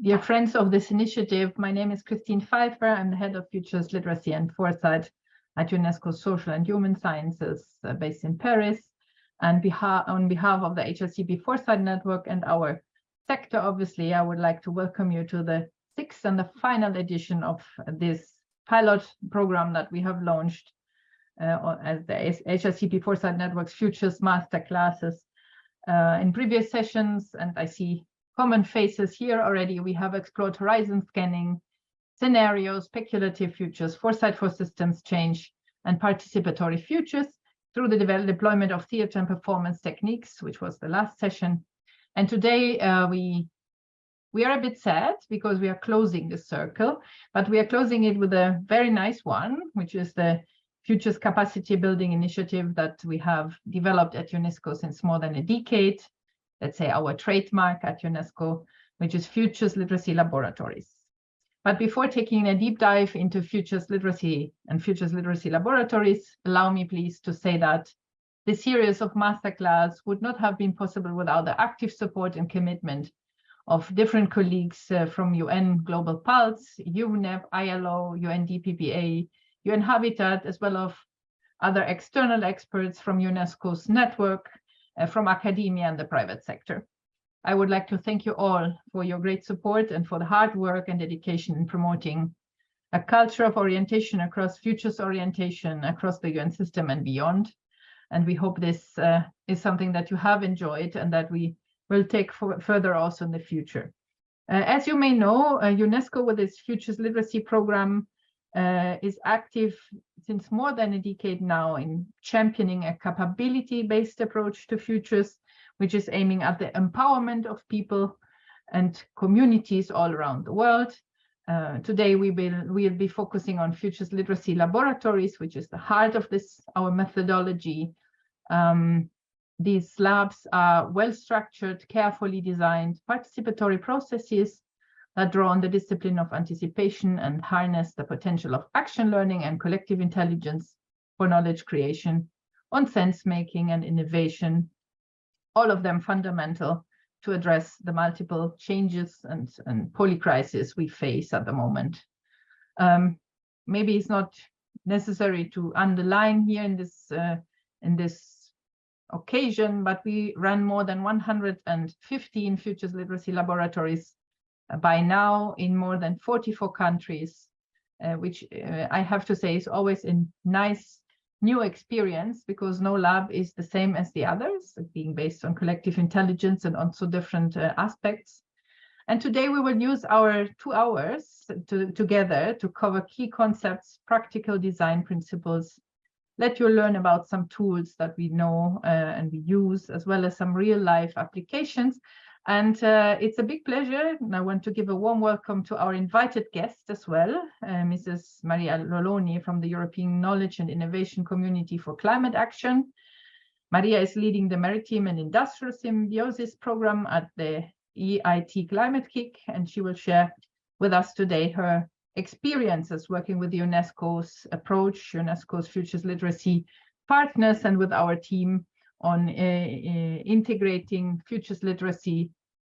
Dear friends of this initiative, my name is Christine Pfeiffer. I'm the head of Futures Literacy and Foresight at UNESCO Social and Human Sciences based in Paris. And on behalf of the HLCP Foresight Network and our sector, obviously, I would like to welcome you to the 6th and the final edition of this pilot program that we have launched as the HLCP Foresight Network's Futures Masterclasses. In previous sessions, and I see common faces here already, we have explored horizon scanning, scenarios, speculative futures, foresight for systems change, and participatory futures through the deployment of theater and performance techniques, which was the last session. And today we are a bit sad because we are closing the circle, but we are closing it with a very nice one, which is the Futures Capacity Building Initiative that we have developed at UNESCO since more than a decade. Let's say our trademark at UNESCO, which is Futures Literacy Laboratories. But before taking a deep dive into Futures Literacy and Futures Literacy Laboratories, allow me please to say that this series of masterclass would not have been possible without the active support and commitment of different colleagues from UN Global Pulse, UNEP, ILO, UNDPPA, UN Habitat, as well as other external experts from UNESCO's network, from academia and the private sector. I would like to thank you all for your great support and for the hard work and dedication in promoting a culture of orientation across futures orientation across the UN system and beyond. And we hope this is something that you have enjoyed and that we will take further also in the future. As you may know, UNESCO with its Futures Literacy Program is active since more than a decade now in championing a capability-based approach to futures, which is aiming at the empowerment of people and communities all around the world. Today we'll be focusing on Futures Literacy Laboratories, which is the heart of our methodology. These labs are well-structured, carefully designed, participatory processes that draw on the discipline of anticipation and harness the potential of action learning and collective intelligence for knowledge creation, on sense-making and innovation, all of them fundamental to address the multiple changes and polycrisis we face at the moment. Maybe it's not necessary to underline here in this occasion, but we run more than 115 Futures Literacy Laboratories by now in more than 44 countries, which I have to say is always a nice new experience because no lab is the same as the others, being based on collective intelligence and also different aspects. And today we will use our 2 hours together to cover key concepts, practical design principles, let you learn about some tools that we know and we use, as well as some real life applications. And it's a big pleasure. And I want to give a warm welcome to our invited guest as well, Mrs. Maria Loloni from the European Knowledge and Innovation Community for Climate Action. Maria is leading the Maritime and Industrial Symbiosis Program at the EIT Climate Kick, and she will share with us today her experiences working with UNESCO's approach, UNESCO's Futures Literacy partners, and with our team on integrating futures literacy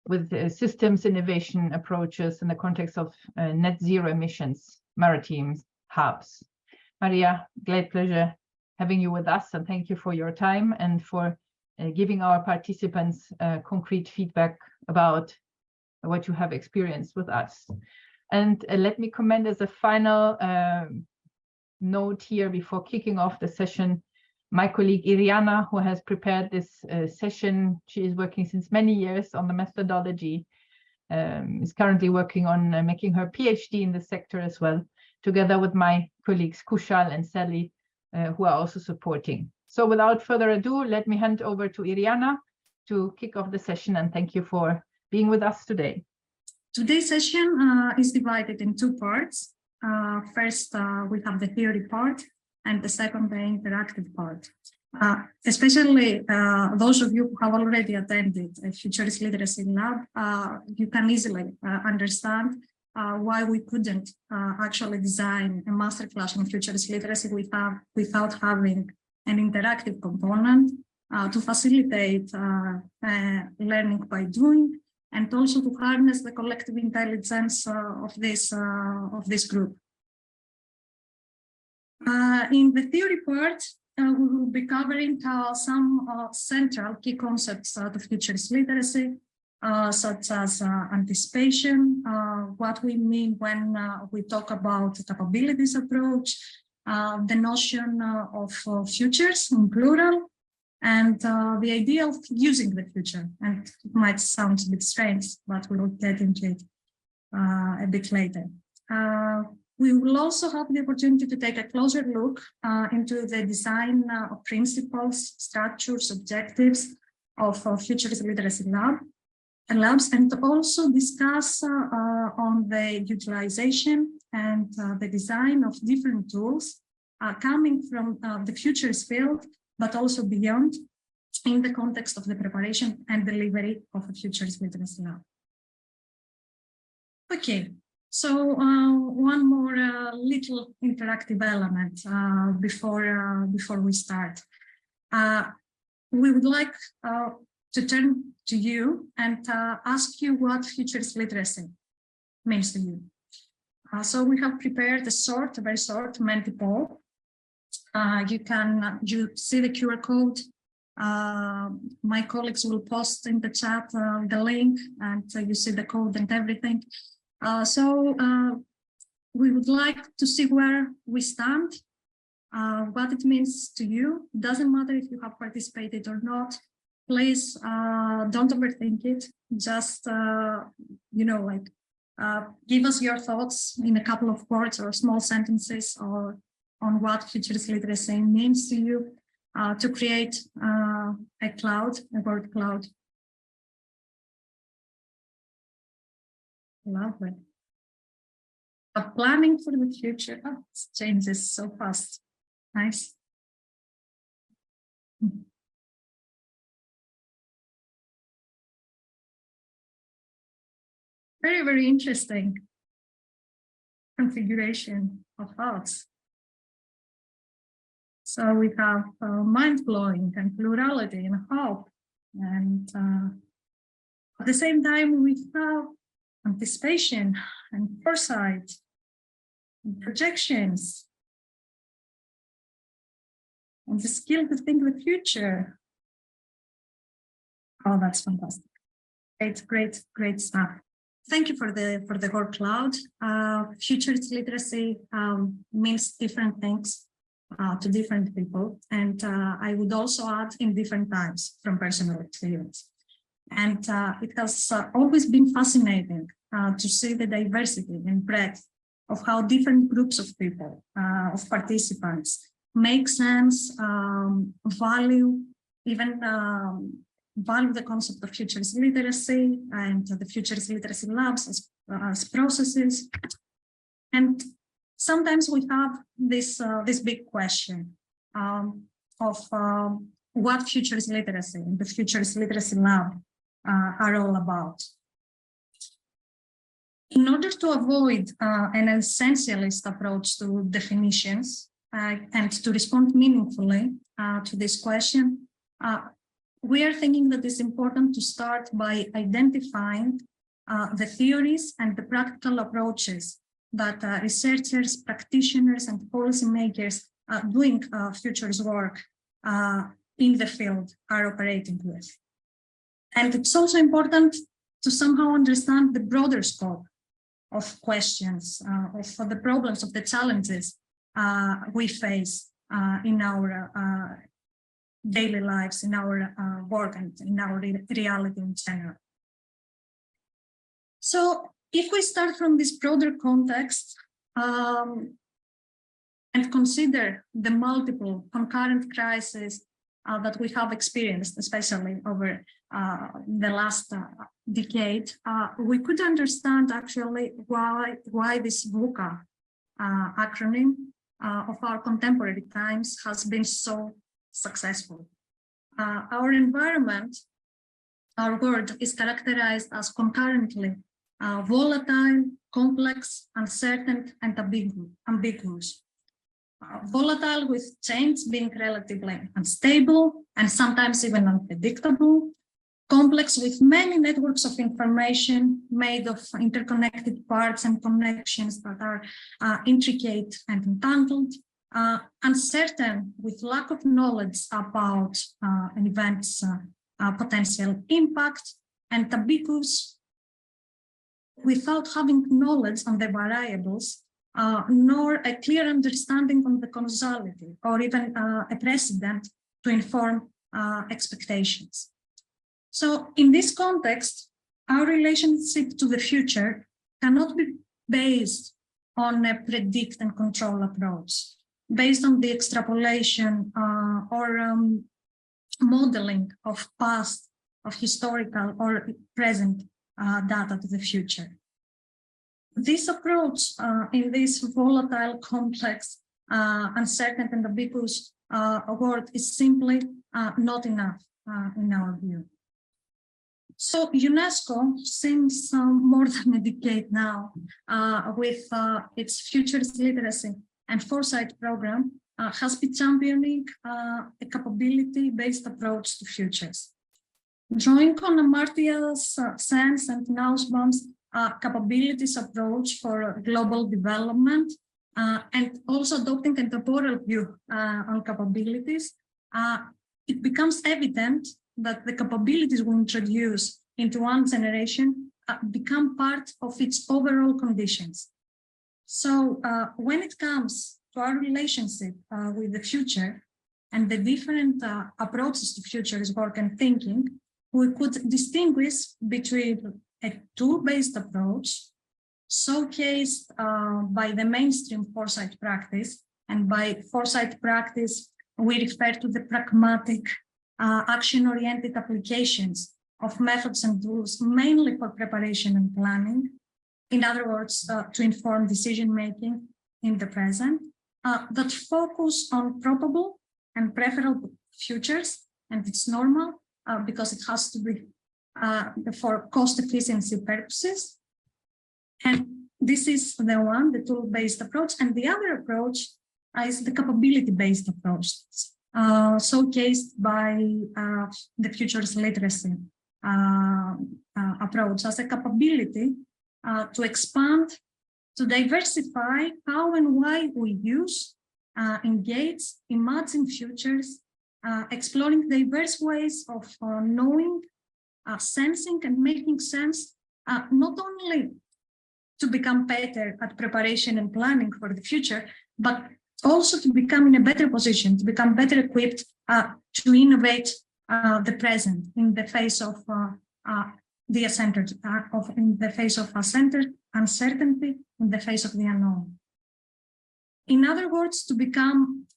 with systems innovation approaches in the context of net zero emissions maritime hubs. Maria, great pleasure having you with us, and thank you for your time and for giving our participants concrete feedback about what you have experienced with us. And let me comment as a final note here before kicking off the session, my colleague Iriana, who has prepared this session. She is working since many years on the methodology, is currently working on making her PhD in the sector as well, together with my colleagues Kushal and Sally, who are also supporting. So without further ado, let me hand over to Iriana to kick off the session, and thank you for being with us today. Today's session is divided in 2 parts. First, we have the theory part, and the second, the interactive part. Especially those of you who have already attended a Futures Literacy Lab, you can easily understand why we couldn't actually design a masterclass on Futures Literacy without having an interactive component to facilitate learning by doing and also to harness the collective intelligence of this group. In the theory part, we will be covering some central key concepts to futurist literacy, such as anticipation, what we mean when we talk about capabilities approach, the notion of futures in plural, and the idea of using the future. And it might sound a bit strange, but we will get into it a bit later. We will also have the opportunity to take a closer look into the design of principles, structures, objectives of futurist literacy labs, and also discuss on the utilization and the design of different tools coming from the futurist field, but also beyond, in the context of the preparation and delivery of a futurist literacy lab. Okay. So one more little interactive element before we start. We would like to turn to you and ask you what futurist literacy means to you. So we have prepared a very short Menti poll. You see the QR code. My colleagues will post in the chat the link, and you see the code and everything. So we would like to see where we stand, what it means to you. Doesn't matter if you have participated or not. Please don't overthink it. Just give us your thoughts in a couple of words or small sentences, or on what futurist literacy means to you, to create a word cloud. Lovely. Planning for the future. Oh, it changes so fast. Nice. Very, very interesting configuration of thoughts. So we have mind-blowing and plurality and hope. And at the same time, we have anticipation and foresight and projections and the skill to think the future. Oh, that's fantastic. Great stuff. Thank you for the word cloud. Futurist literacy means different things to different people. And I would also add in different times from personal experience. And it has always been fascinating to see the diversity and breadth of how different groups of people, of participants, make sense, value the concept of futurist literacy and the futurist literacy labs as processes. And sometimes we have this big question of what futurist literacy and the futurist literacy lab are all about. In order to avoid an essentialist approach to definitions and to respond meaningfully to this question, we are thinking that it's important to start by identifying the theories and the practical approaches that researchers, practitioners, and policymakers doing futures work in the field are operating with. And it's also important to somehow understand the broader scope of questions, of the problems, of the challenges we face in our daily lives, in our work, and in our reality in general. So if we start from this broader context and consider the multiple concurrent crises that we have experienced, especially over the last decade, we could understand actually why this VUCA acronym of our contemporary times has been so successful. Our environment, our world, is characterized as concurrently volatile, complex, uncertain, and ambiguous. Volatile, with change being relatively unstable and sometimes even unpredictable. complex with many networks of information made of interconnected parts and connections that are intricate and entangled, uncertain with lack of knowledge about an event's potential impact, and ambiguous without having knowledge on the variables, nor a clear understanding on the causality or even a precedent to inform expectations. So in this context, our relationship to the future cannot be based on a predict and control approach, based on the extrapolation or modeling of past, of historical or present data to the future. This approach in this volatile, complex, uncertain and ambiguous world is simply not enough in our view. So UNESCO, since more than a decade now, with its Futures Literacy and Foresight program, has been championing a capability-based approach to futures. Drawing on Amartya Sen's and Nussbaum's capabilities approach for global development, and also adopting a temporal view on capabilities, it becomes evident that the capabilities we introduce into one generation become part of its overall conditions. So when it comes to our relationship with the future and the different approaches to futures work and thinking, we could distinguish between a tool-based approach showcased by the mainstream foresight practice, and by foresight practice, we refer to the pragmatic action-oriented applications of methods and tools, mainly for preparation and planning. In other words, to inform decision-making in the present, that focus on probable and preferable futures, and it's normal because it has to be for cost efficiency purposes. And this is the one, the tool-based approach, and the other approach is the capability-based approach, showcased by the Futures Literacy approach as a capability to expand, to diversify how and why we use, engage, imagine futures, exploring diverse ways of knowing, sensing and making sense, not only to become better at preparation and planning for the future, but also to become in a better position, to become better equipped to innovate the present in the face of the uncertainty, in the face of the unknown. In other words, to become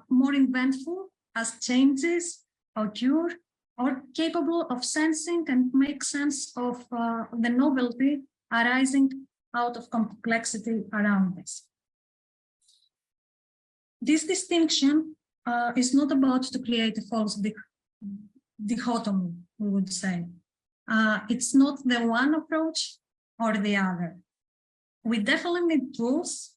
more inventful as changes occur, or capable of sensing and make sense of the novelty arising out of complexity around us. This distinction is not about to create a false dichotomy, we would say. It's not the one approach or the other. We definitely need tools.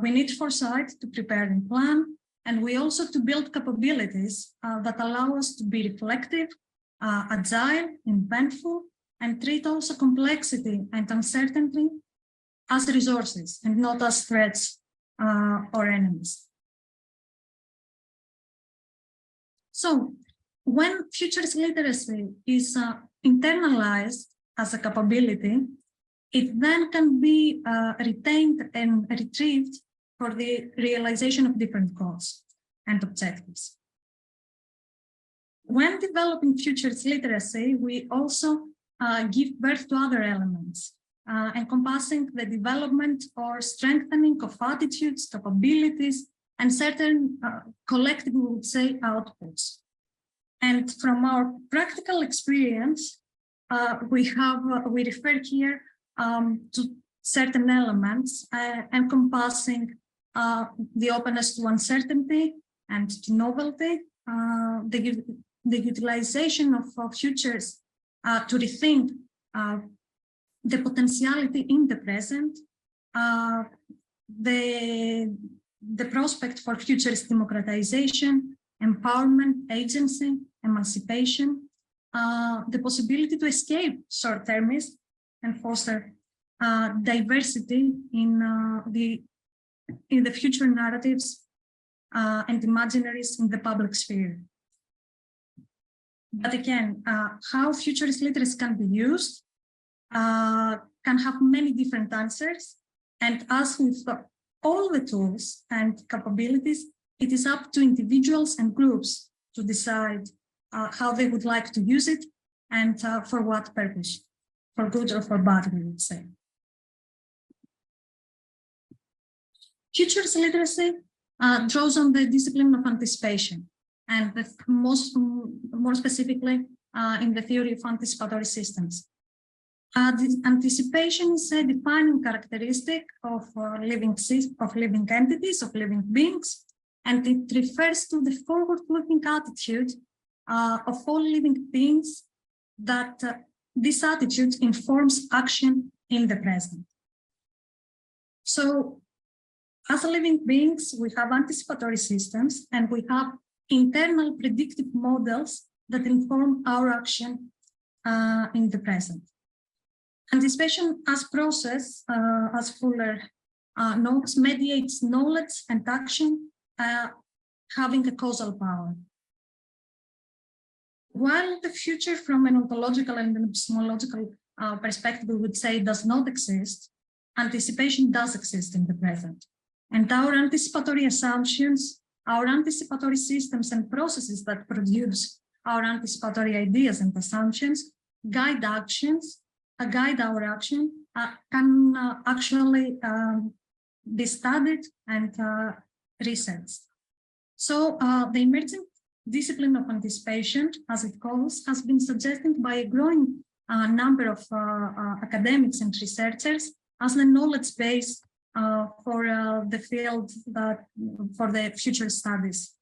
We need foresight to prepare and plan, and we also to build capabilities that allow us to be reflective, agile, inventful, and treat also complexity and uncertainty as resources and not as threats or enemies. So when futures literacy is internalized as a capability, it then can be retained and retrieved for the realization of different goals and objectives. When developing futures literacy, we also give birth to other elements, encompassing the development or strengthening of attitudes, capabilities, and certain collective, we would say, outputs. And from our practical experience, we refer here to certain elements encompassing the openness to uncertainty and to novelty, the utilization of futures to rethink the potentiality in the present, the prospect for futures democratization, empowerment, agency, emancipation, the possibility to escape short-termism and foster diversity in the future narratives and imaginaries in the public sphere. But again, how futurist literacy can be used can have many different answers. And as with all the tools and capabilities, it is up to individuals and groups to decide how they would like to use it and for what purpose, for good or for bad, we would say. Futurist literacy draws on the discipline of anticipation, and more specifically in the theory of anticipatory systems. Anticipation is a defining characteristic of living entities, of living beings, and it refers to the forward-looking attitude of all living beings that this attitude informs action in the present. So, as living beings, we have anticipatory systems and we have internal predictive models that inform our action in the present. Anticipation as process, as Fuller notes, mediates knowledge and action, having a causal power. While the future from an ontological and epistemological perspective, we would say does not exist, anticipation does exist in the present. And our anticipatory assumptions, our anticipatory systems and processes that produce our anticipatory ideas and assumptions guide actions, guide our action, can actually be studied and researched. So the emerging discipline of anticipation, as it calls, has been suggested by a growing number of academics and researchers as the knowledge base for the field for the future studies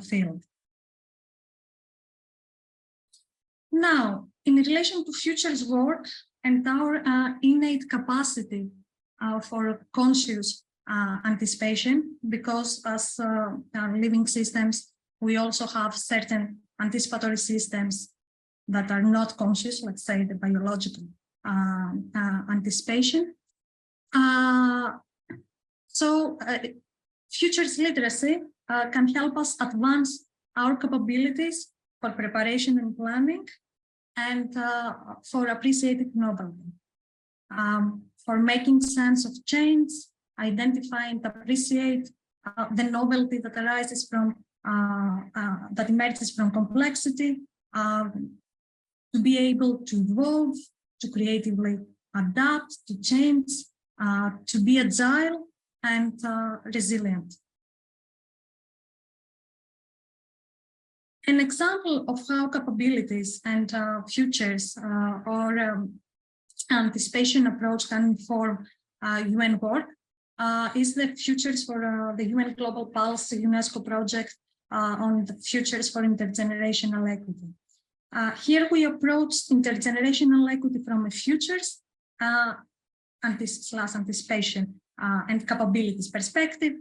field. Now, in relation to futures work and our innate capacity for conscious anticipation, because as living systems, we also have certain anticipatory systems that are not conscious, let's say the biological anticipation. Futures literacy can help us advance our capabilities for preparation and planning and for appreciating novelty, for making sense of change, identify and appreciate the novelty that arises from, that emerges from complexity, to be able to evolve, to creatively adapt, to change, to be agile and resilient. An example of how capabilities and futures or anticipation approach can inform UN work is the futures for the UN Global Pulse UNESCO project on the futures for intergenerational equity. Here we approach intergenerational equity from a futures anticipation and capabilities perspective,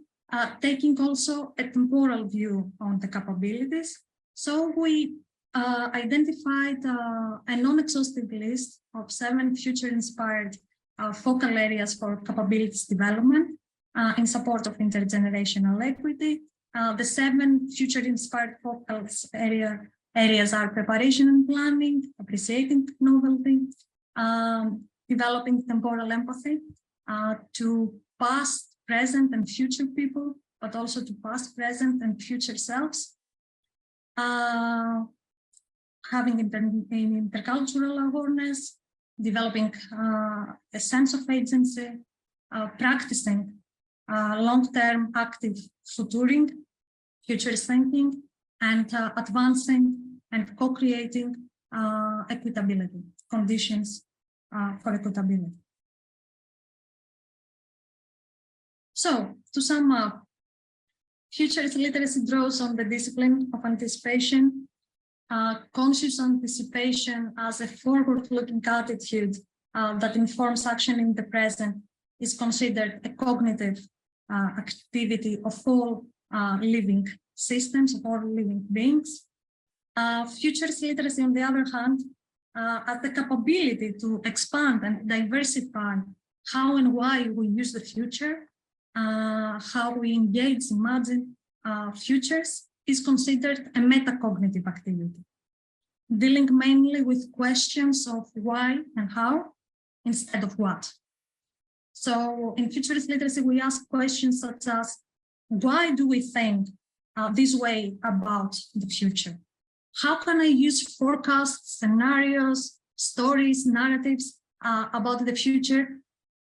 taking also a temporal view on the capabilities. So we identified a non-exhaustive list of 7 future-inspired focal areas for capabilities development in support of intergenerational equity. The 7 future-inspired focal areas are preparation and planning, appreciating novelty, developing temporal empathy to past, present, and future people, but also to past, present, and future selves. Having intercultural awareness, developing a sense of agency, practicing long-term active futuring, future thinking, and advancing and co-creating equitability, conditions for equitability. So, to sum up, futures literacy draws on the discipline of anticipation, conscious anticipation as a forward-looking attitude that informs action in the present is considered a cognitive activity of all living systems, of all living beings. Futures literacy, on the other hand, has the capability to expand and diversify how and why we use the future, how we engage, imagine futures, is considered a metacognitive activity, dealing mainly with questions of why and how instead of what. So in futurist literacy, we ask questions such as, why do we think this way about the future? How can I use forecasts, scenarios, stories, narratives about the future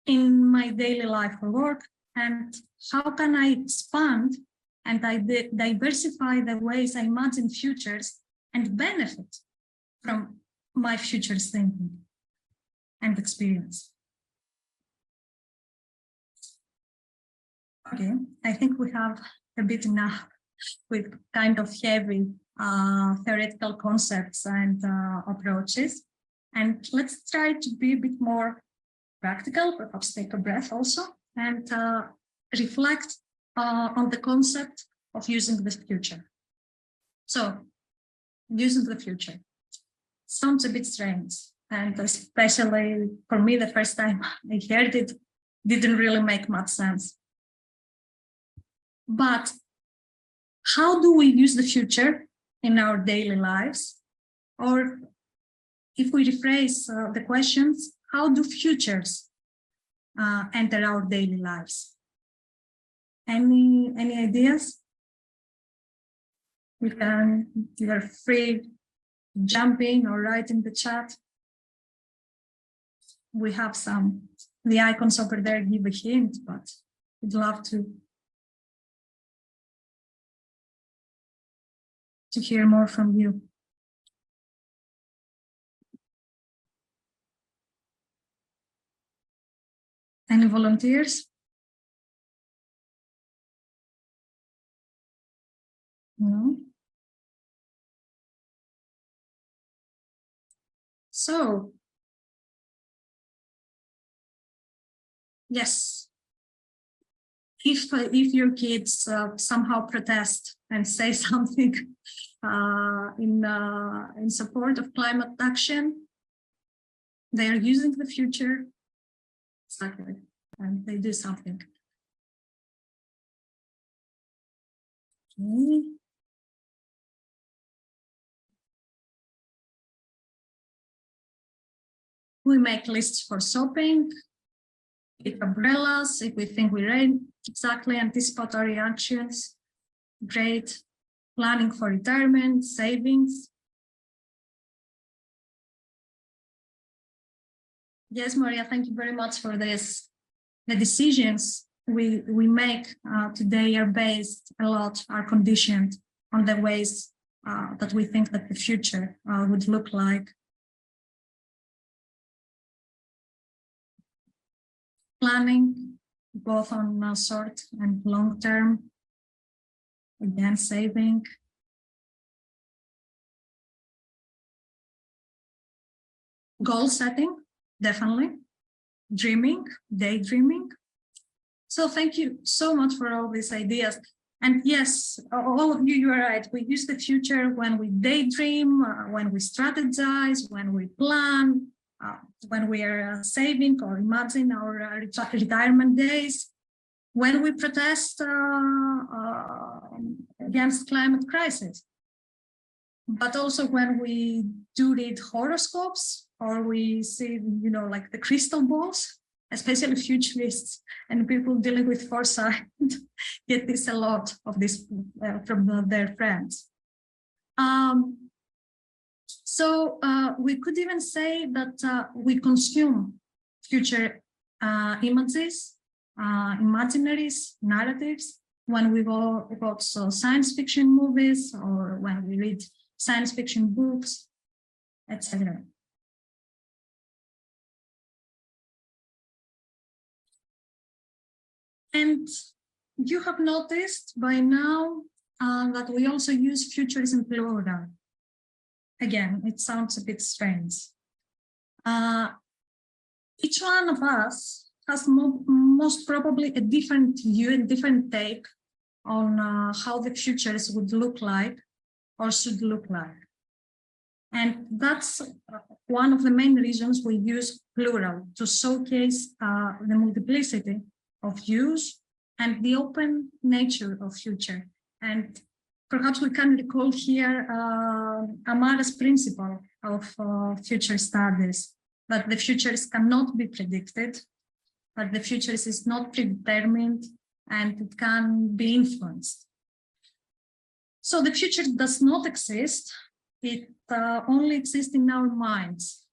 in my daily life or work? And how can I expand and diversify the ways I imagine futures and benefit from my futures thinking and experience? Okay, I think we have a bit enough with kind of heavy theoretical concepts and approaches. And let's try to be a bit more practical, perhaps take a breath also, and reflect on the concept of using the future. So, using the future sounds a bit strange, and especially for me, the first time I heard it, didn't really make much sense. But how do we use the future in our daily lives? Or if we rephrase the questions, how do futures enter our daily lives? Any ideas? You are free to jump in or write in the chat. We have the icons over there give a hint, but we'd love to hear more from you. Any volunteers? No? So, yes, if your kids somehow protest and say something in support of climate action, they are using the future, exactly, and they do something. Okay. We make lists for shopping, pick umbrellas if we think we rain, exactly, anticipatory actions, great, planning for retirement, savings. Yes, Maria, thank you very much for this. The decisions we make today are based a lot, are conditioned on the ways that we think that the future would look like. Planning, both on short and long term. Again, saving. Goal setting, definitely. Dreaming, daydreaming. So thank you so much for all these ideas. And yes, all of you are right. We use the future when we daydream, when we strategize, when we plan, when we are saving or imagine our retirement days, when we protest against climate crisis, but also when we do read horoscopes or we see, like the crystal balls, especially futurists and people dealing with foresight get this a lot of this from their friends. So we could even say that we consume future images, imaginaries, narratives, when we watch science fiction movies or when we read science fiction books, etc. And you have noticed by now that we also use futurism plural. Again, it sounds a bit strange. Each one of us has most probably a different view and different take on how the futures would look like or should look like. And that's one of the main reasons we use plural, to showcase the multiplicity of views and the open nature of future. And perhaps we can recall here Amara's principle of future studies, that the futures cannot be predicted, that the futures is not predetermined, and it can be influenced. So the future does not exist. It only exists in our minds.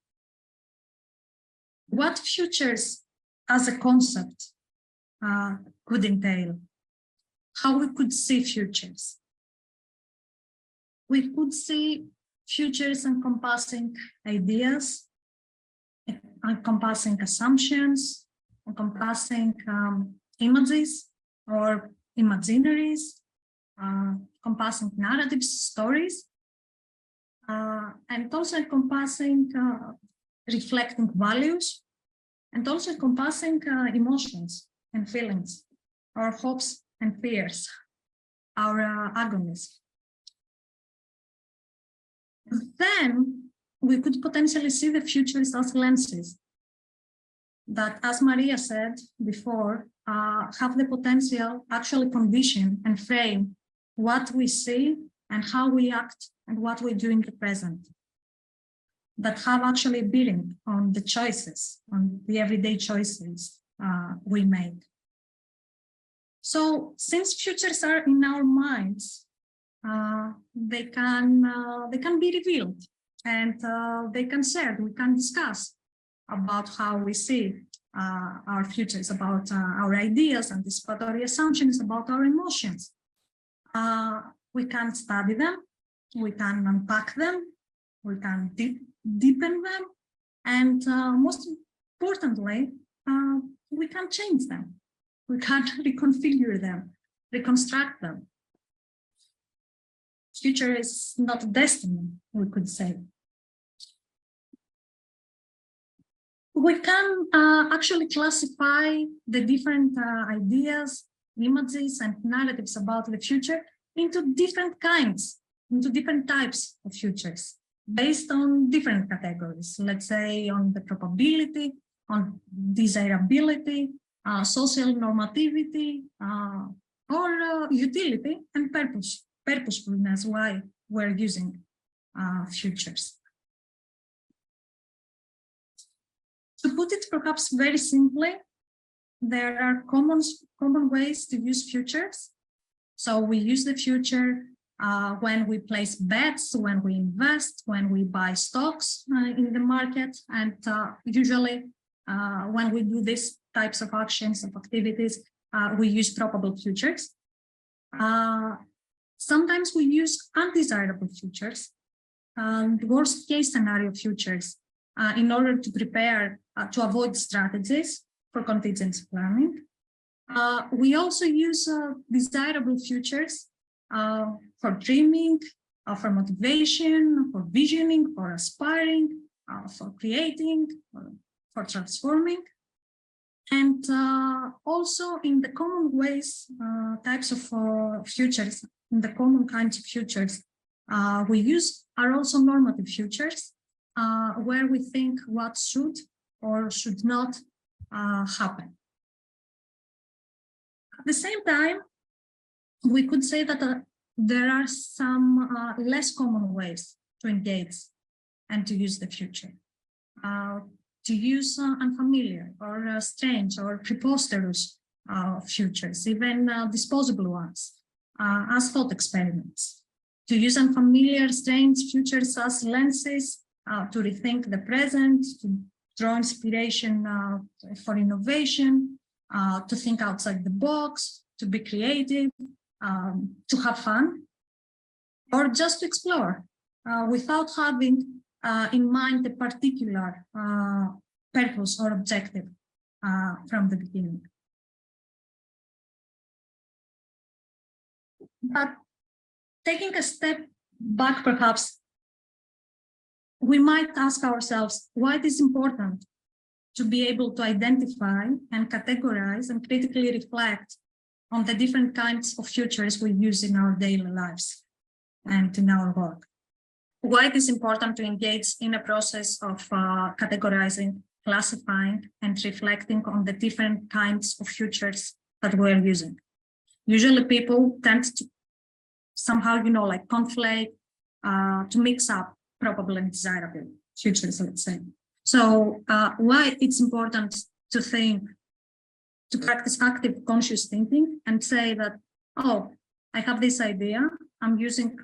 What futures as a concept could entail? How we could see futures? We could see futures encompassing ideas, encompassing assumptions, encompassing images or imaginaries, encompassing narratives, stories, and also encompassing reflecting values, and also encompassing emotions and feelings, our hopes and fears, our agonies. Then we could potentially see the futures as lenses that, as Maria said before, have the potential actually condition and frame what we see and how we act and what we do in the present, that have actually a bearing on the choices, on the everyday choices we make. So since futures are in our minds, they can be revealed, and they can share, we can discuss about how we see our futures, about our ideas, anticipatory assumptions, about our emotions. We can study them, we can unpack them, we can deepen them, and most importantly, we can change them. We can reconfigure them, reconstruct them. Future is not destiny, we could say. We can actually classify the different ideas, images, and narratives about the future into different kinds, into different types of futures, based on different categories, let's say on the probability, on desirability, social normativity, or utility and purposefulness, why we're using futures. To put it perhaps very simply, there are common ways to use futures. So we use the future when we place bets, when we invest, when we buy stocks in the market, and usually when we do these types of actions, of activities, we use probable futures. Sometimes we use undesirable futures, worst case scenario futures, in order to prepare to avoid strategies for contingency planning. We also use desirable futures for dreaming, for motivation, for visioning, for aspiring, for creating, for transforming. And also in the common ways, types of futures, in the common kinds of futures we use are also normative futures, where we think what should or should not happen. At the same time, we could say that there are some less common ways to engage and to use the future. To use unfamiliar or strange or preposterous futures, even disposable ones, as thought experiments. To use unfamiliar, strange futures as lenses to rethink the present, to draw inspiration for innovation, to think outside the box, to be creative, to have fun, or just to explore without having in mind a particular purpose or objective from the beginning. But taking a step back, perhaps, we might ask ourselves why it is important to be able to identify and categorize and critically reflect on the different kinds of futures we use in our daily lives and in our work. why it is important to engage in a process of categorizing, classifying, and reflecting on the different kinds of futures that we're using. Usually people tend to somehow, like conflate, to mix up probable and desirable futures, let's say. So why it's important to practice active conscious thinking and say that, oh, I have this idea, I'm using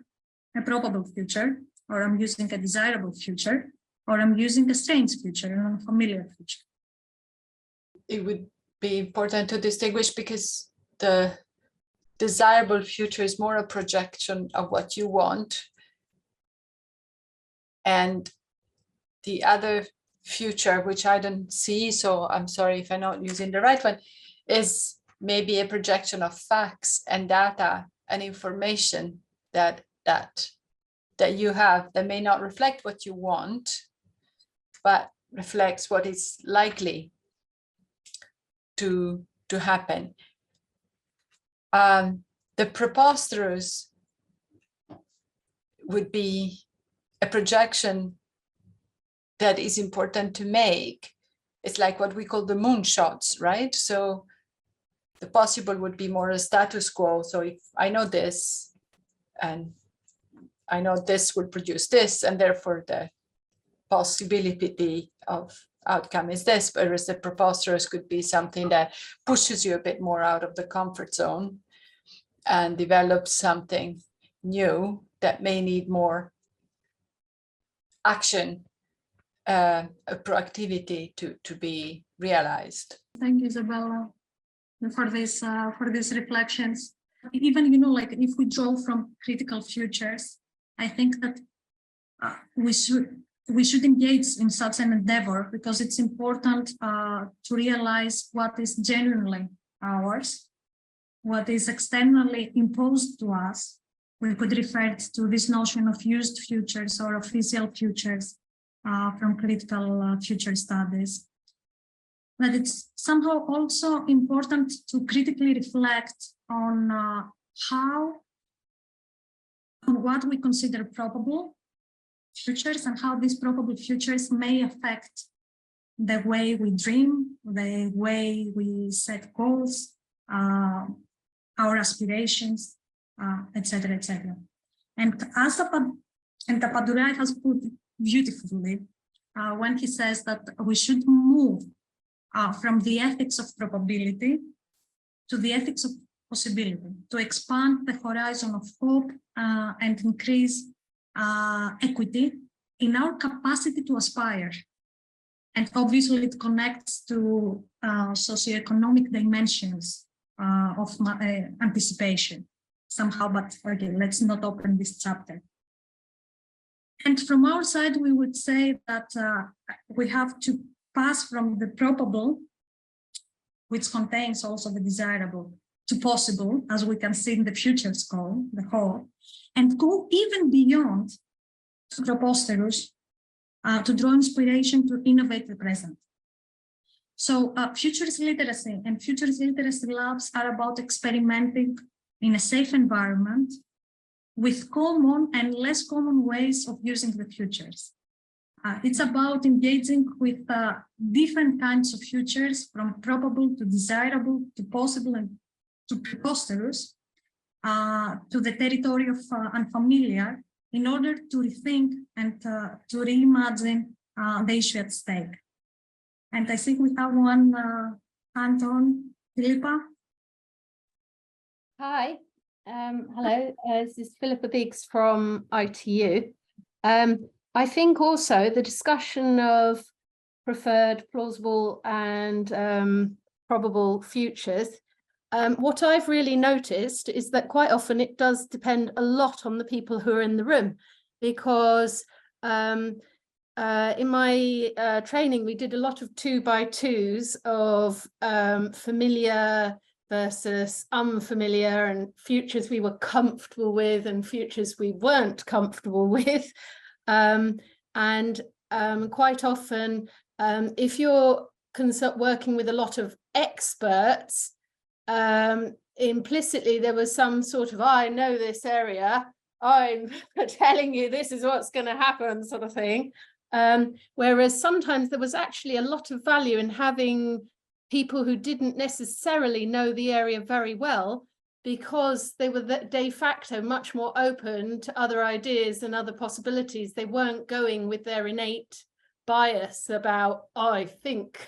a probable future, or I'm using a desirable future, or I'm using a strange future, an unfamiliar future. It would be important to distinguish, because the desirable future is more a projection of what you want, and the other future, which I don't see, so I'm sorry if I'm not using the right one, is maybe a projection of facts and data and information that you have, that may not reflect what you want, but reflects what is likely to happen. The preposterous would be a projection that is important to make. It's like what we call the moonshots, right? So the possible would be more a status quo. So if I know this, and I know this will produce this, and therefore the possibility of outcome is this, whereas the preposterous could be something that pushes you a bit more out of the comfort zone and develops something new that may need more action, proactivity to be realized. Thank you, Isabella, for these reflections. Even, like if we draw from critical futures, I think that we should engage in such an endeavor, because it's important to realize what is genuinely ours, what is externally imposed to us. We could refer to this notion of used futures or official futures from critical future studies. But it's somehow also important to critically reflect on what we consider probable futures, and how these probable futures may affect the way we dream, the way we set goals, our aspirations, etc., etc. And as Tapadurai has put beautifully when he says that we should move from the ethics of probability to the ethics of possibility, to expand the horizon of hope and increase equity in our capacity to aspire. And obviously it connects to socioeconomic dimensions of anticipation somehow, but okay, let's not open this chapter. And from our side, we would say that we have to pass from the probable, which contains also the desirable, to possible, as we can see in the futures call, the whole, and go even beyond to preposterous, to draw inspiration to innovate the present. So futures literacy and futures literacy labs are about experimenting in a safe environment with common and less common ways of using the futures. It's about engaging with different kinds of futures, from probable to desirable to possible and to preposterous, to the territory of unfamiliar, in order to rethink and to reimagine the issue at stake. And I think we have one hand on. Philippa? Hi, hello, this is Philippa Biggs from ITU. I think also the discussion of preferred, plausible and probable futures, what I've really noticed is that quite often it does depend a lot on the people who are in the room, because in my training we did a lot of 2x2s of familiar versus unfamiliar, and futures we were comfortable with and futures we weren't comfortable with. And quite often, if you're working with a lot of experts, implicitly there was some sort of, I know this area, I'm telling you this is what's going to happen sort of thing. Whereas sometimes there was actually a lot of value in having people who didn't necessarily know the area very well, because they were de facto much more open to other ideas and other possibilities. They weren't going with their innate bias about, I think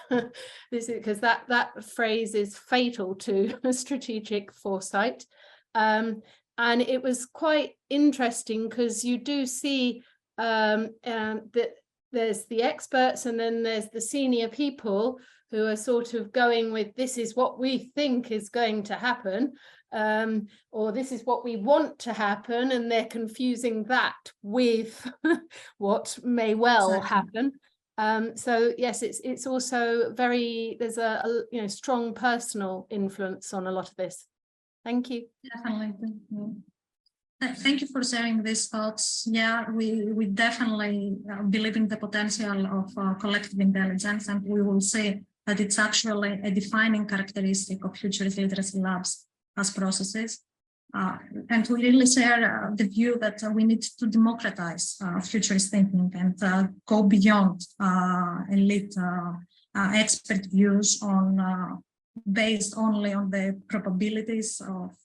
this is, because that phrase is fatal to strategic foresight. And it was quite interesting because you do see that there's the experts and then there's the senior people who are sort of going with, this is what we think is going to happen, or this is what we want to happen, and they're confusing that with what may well happen. So yes, it's also very, there's a strong personal influence on a lot of this. Thank you. Definitely. Thank you for sharing these thoughts. Yeah, we definitely believe in the potential of collective intelligence, and we will see that it's actually a defining characteristic of futurist literacy labs as processes. And we really share the view that we need to democratize futurist thinking and go beyond elite expert views on based only on the probabilities of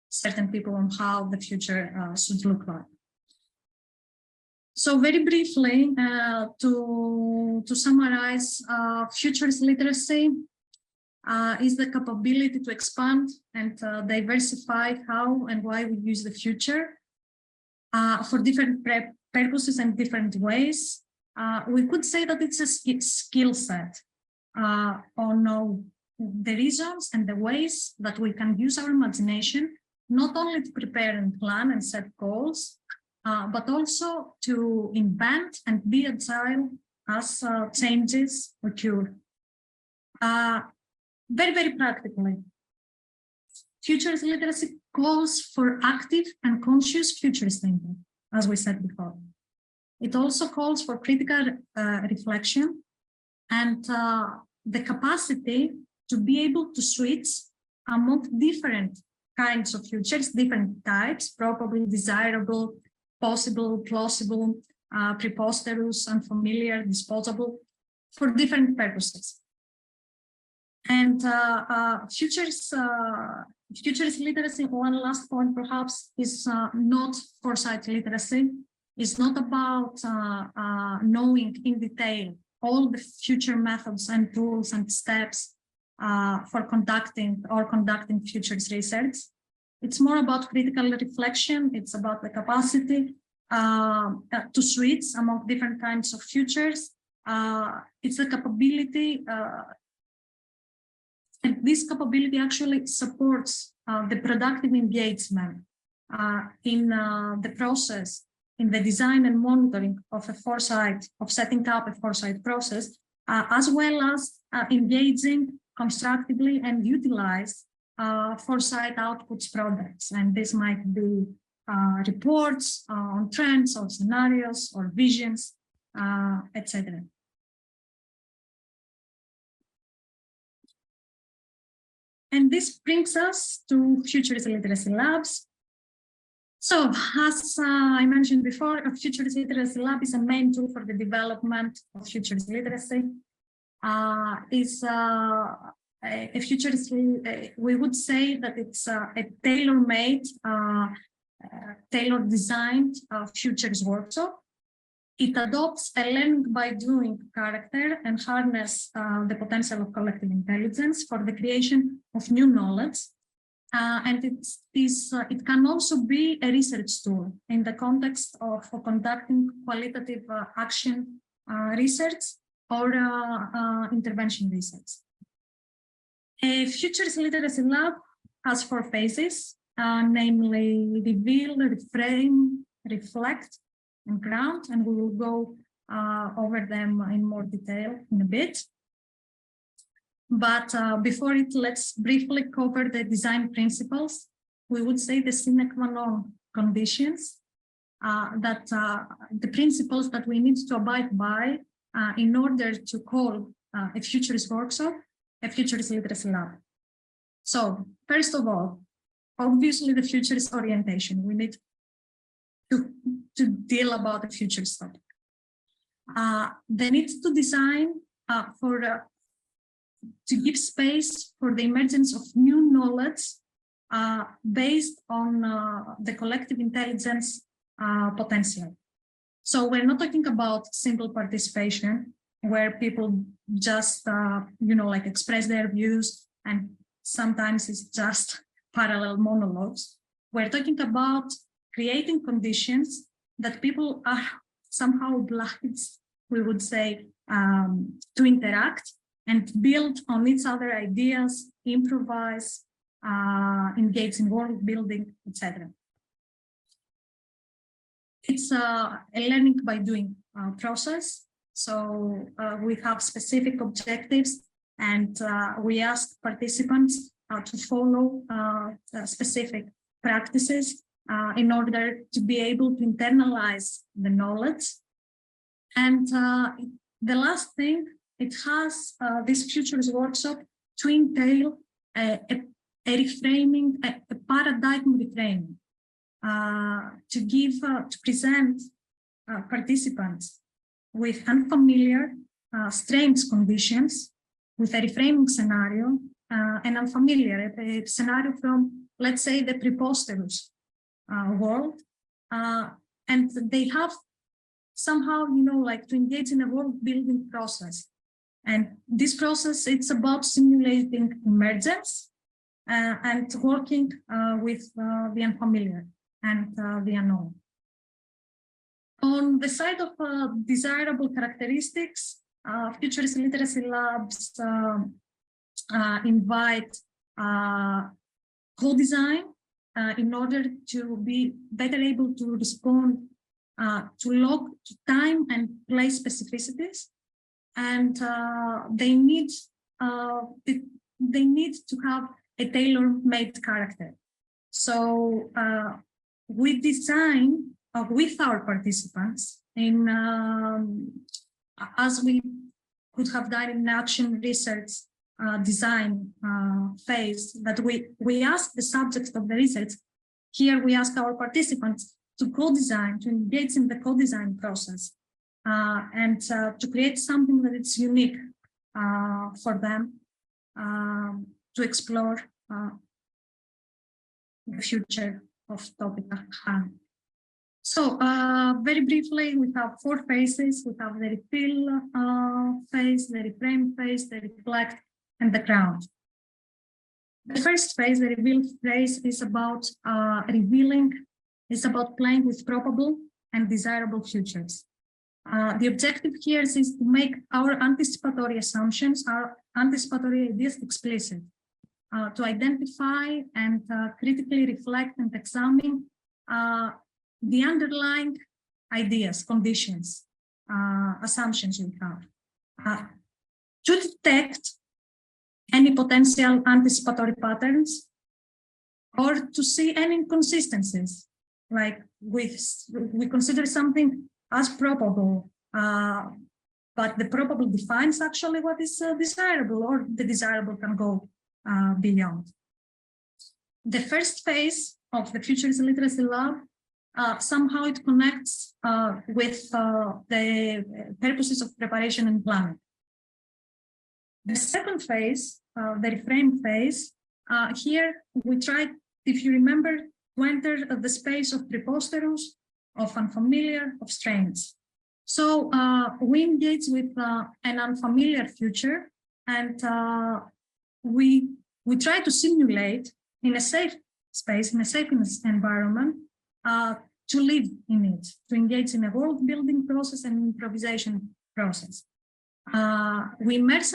certain people on how the future should look like. So very briefly, to summarize, futurist literacy is the capability to expand and diversify how and why we use the future for different purposes and different ways. We could say that it's a skill set on the reasons and the ways that we can use our imagination, not only to prepare and plan and set goals, but also to invent and be agile as changes occur. Very, very practically, futurist literacy calls for active and conscious futurist thinking, as we said before. It also calls for critical reflection and the capacity to be able to switch among different kinds of futures, different types, probably desirable, possible, plausible, preposterous, unfamiliar, disposable, for different purposes. And futurist literacy, one last point perhaps, is not foresight literacy. It's not about knowing in detail all the future methods and tools and steps for conducting futurist research. It's more about critical reflection. It's about the capacity to switch among different kinds of futures. It's the capability, and this capability actually supports the productive engagement in the process, in the design and monitoring of a foresight, of setting up a foresight process, as well as engaging constructively and utilize foresight outputs products. And this might be reports on trends or scenarios or visions, etc. And this brings us to futurist literacy labs. So, as I mentioned before, a futurist literacy lab is a main tool for the development of futurist literacy. A futurist, we would say that it's a tailor-made, tailor-designed futures workshop. It adopts a learning by doing character and harness the potential of collective intelligence for the creation of new knowledge. And it can also be a research tool in the context of conducting qualitative action research or intervention research. A futurist literacy lab has 4 phases, namely reveal, reframe, reflect, and ground, and we will go over them in more detail in a bit. But before it, let's briefly cover the design principles. We would say the sine qua non conditions, that the principles that we need to abide by in order to call a futurist workshop a futurist literacy lab. So first of all, obviously the futurist orientation. We need to deal about the future topic. They need to design to give space for the emergence of new knowledge based on the collective intelligence potential. So we're not talking about simple participation where people just, like express their views, and sometimes it's just parallel monologues. We're talking about creating conditions that people are somehow obliged, we would say, to interact and build on each other ideas, improvise, engage in world building, etc. It's a learning by doing process. So we have specific objectives, and we ask participants to follow specific practices in order to be able to internalize the knowledge. And the last thing, it has this futures workshop to entail a reframing, a paradigm reframing, to present participants with unfamiliar, strange conditions, with a reframing scenario, and unfamiliar, a scenario from, let's say, the preposterous world. And they have somehow, to engage in a world building process. And this process, it's about simulating emergence and working with the unfamiliar and the unknown. On the side of desirable characteristics, Futurist Literacy Labs invite co-design in order to be better able to respond to time and place specificities, and they need to have a tailor-made character. So we design with our participants in as we could have done in action research design phase, that we ask the subject of the research. Here we ask our participants to co-design, to engage in the co-design process, and to create something that is unique for them to explore the future of topic at hand. So very briefly, we have 4 phases. We have the refill phase, the reframe phase, the reflect, and the ground. The first phase, the reveal phase, is about revealing. It's about playing with probable and desirable futures. The objective here is to make our anticipatory assumptions, our anticipatory ideas explicit, to identify and critically reflect and examine the underlying ideas, conditions, assumptions we have, to detect any potential anticipatory patterns, or to see any inconsistencies, like we consider something as probable, but the probable defines actually what is desirable, or the desirable can go beyond. The first phase of the Futurist Literacy Lab, somehow it connects with the purposes of preparation and planning. The second phase, the reframe phase, here we tried, if you remember, to enter the space of preposterous, of unfamiliar, of strange. So we engage with an unfamiliar future, and we try to simulate in a safe space, in a safe environment, to live in it, to engage in a world building process and improvisation process. We immerse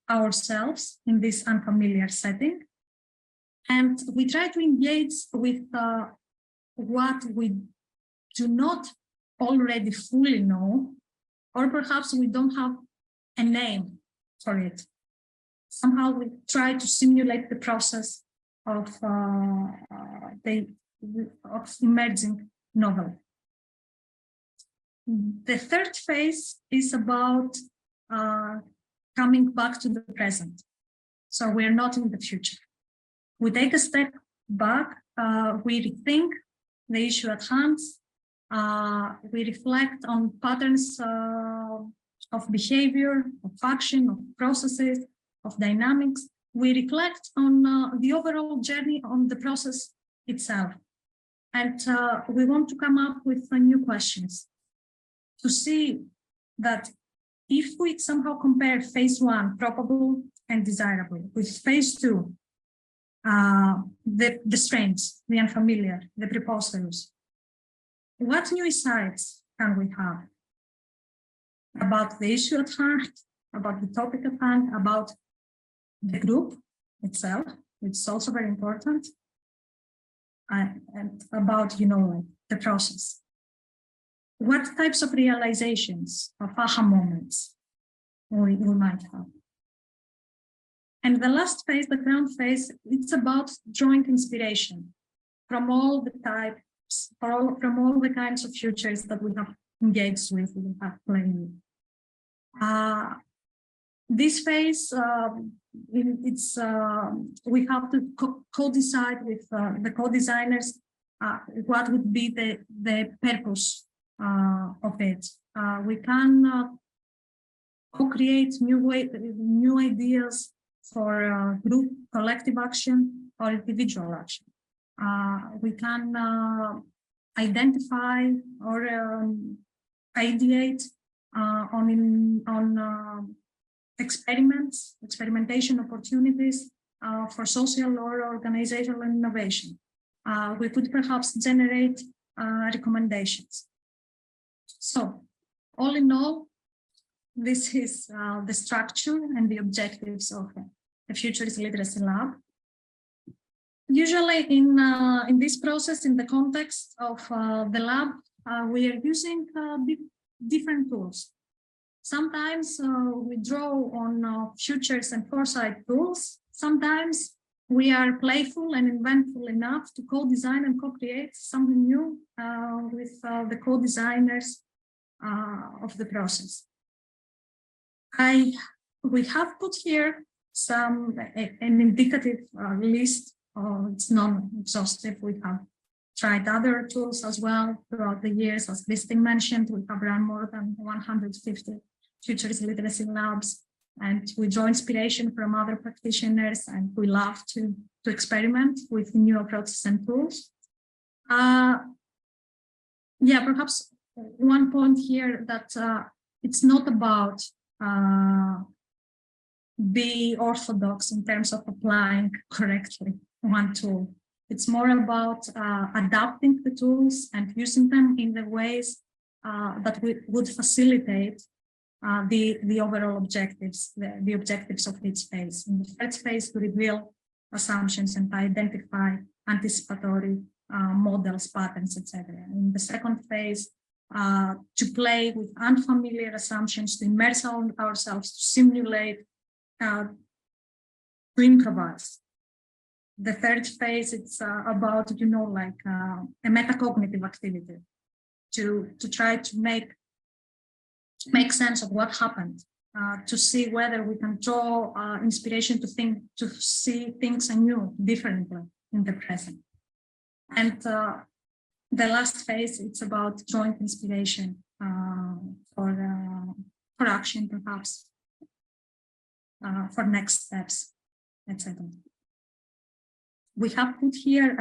ourselves in this unfamiliar setting, and we try to engage with what we do not already fully know, or perhaps we don't have a name for it. Somehow we try to simulate the process of emerging novel. The third phase is about coming back to the present. So we're not in the future. We take a step back, we rethink the issue at hand, We reflect on patterns of behavior, of action, of processes, of dynamics. We reflect on the overall journey on the process itself. And we want to come up with new questions to see that if we somehow compare phase 1, probable and desirable, with phase 2, the strengths, the unfamiliar, the preposterous, what new insights can we have about the issue at hand, about the topic at hand, about the group itself, which is also very important, and about, the process. What types of realizations, of aha moments we might have. And the last phase, the ground phase, it's about joint inspiration from all the types, from all the kinds of futures that we have engaged with, we have played with. This phase, we have to co-decide with the co-designers what would be the purpose of it. We can co-create new ideas for group collective action or individual action. We can identify or ideate on experimentation opportunities for social or organizational innovation. We could perhaps generate recommendations. So, all in all, this is the structure and the objectives of the Futurist Literacy Lab. Usually in this process, in the context of the lab, we are using different tools. Sometimes we draw on futures and foresight tools. Sometimes we are playful and inventful enough to co-design and co-create something new with the co-designers of the process. We have put here an indicative list. It's non-exhaustive. We have tried other tools as well throughout the years. As Christine mentioned, we have run more than 150 Futurist Literacy Labs, and we draw inspiration from other practitioners, and we love to experiment with new approaches and tools. Perhaps one point here that it's not about be orthodox in terms of applying correctly one tool. It's more about adapting the tools and using them in the ways that would facilitate the overall objectives, the objectives of each phase. In the first phase, to reveal assumptions and identify anticipatory models, patterns, etc. In the second phase, to play with unfamiliar assumptions, to immerse ourselves, to simulate, to improvise. The third phase, it's about, a metacognitive activity to try to make sense of what happened, to see whether we can draw inspiration to see things anew, differently in the present. And the last phase, it's about joint inspiration for action, perhaps, for next steps, etc. We have put here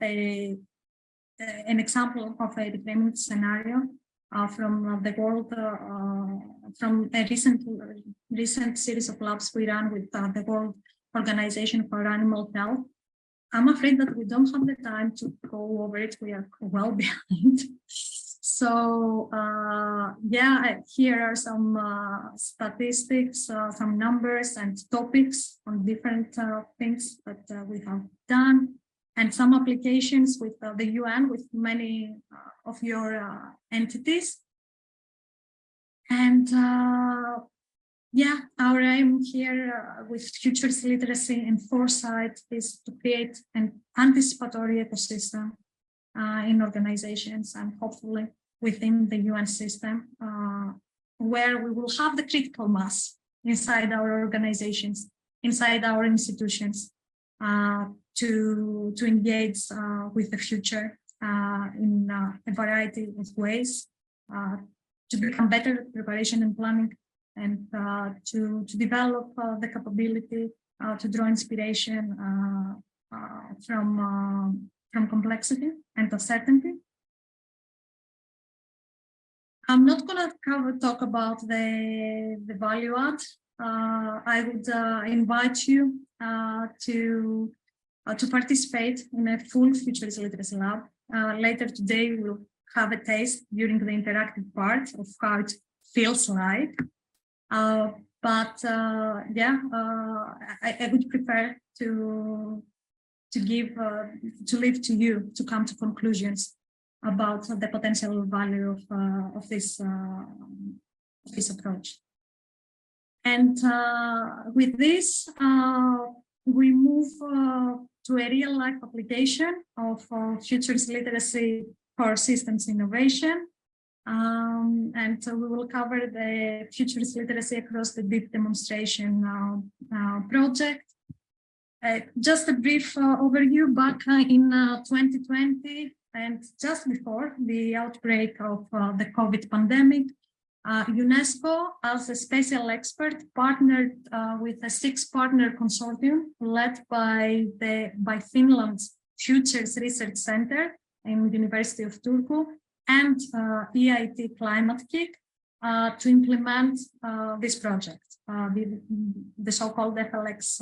an example of a deployment scenario from the world, from a recent series of labs we ran with the World Organization for Animal Health. I'm afraid that we don't have the time to go over it. We are well behind. So here are some statistics, some numbers and topics on different things that we have done, and some applications with the UN, with many of your entities. And our aim here with Futurist Literacy and Foresight is to create an anticipatory ecosystem in organizations and hopefully within the UN system, where we will have the critical mass inside our organizations, inside our institutions, to engage with the future in a variety of ways to become better at preparation and planning, and to develop the capability to draw inspiration from complexity and uncertainty. I'm not going to talk about the value add. I would invite you to participate in a full Futures Literacy Lab. Later today, we'll have a taste during the interactive part of how it feels like. I would prefer to leave to you to come to conclusions about the potential value of this approach. And with this, we move to a real-life application of futures literacy for systems innovation. And we will cover the futures literacy across the deep demonstration project. Just a brief overview. Back in 2020, and just before the outbreak of the COVID pandemic, UNESCO, as a special expert, partnered with a 6-partner consortium led by Finland's Futures Research Center in the University of Turku and EIT Climate Kick to implement this project, the so-called FLX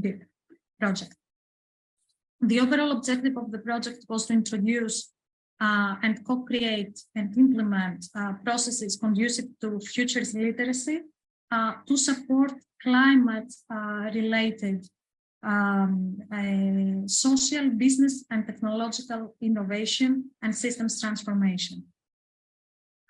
BIP project. The overall objective of the project was to introduce and co-create and implement processes conducive to futures literacy to support climate-related social, business, and technological innovation and systems transformation.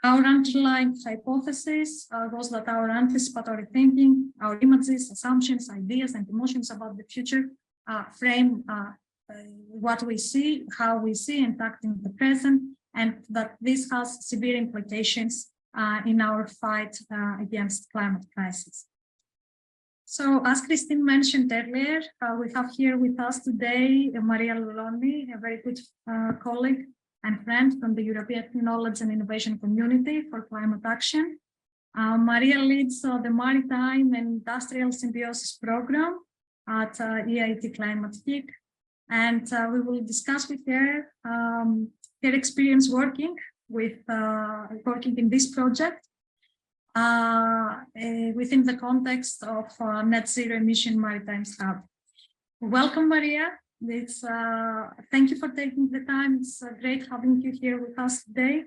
Our underlying hypothesis was that our anticipatory thinking, our images, assumptions, ideas, and emotions about the future frame what we see, how we see, and act in the present, and that this has severe implications in our fight against climate crisis. So, as Christine mentioned earlier, we have here with us today Maria Loloni, a very good colleague and friend from the European Knowledge and Innovation Community for Climate Action. Maria leads the Maritime and Industrial Symbiosis Program at EIT Climate Kick. And we will discuss with her her experience working in this project within the context of Net Zero Emission Maritime Hub. Welcome, Maria. Thank you for taking the time. It's great having you here with us today.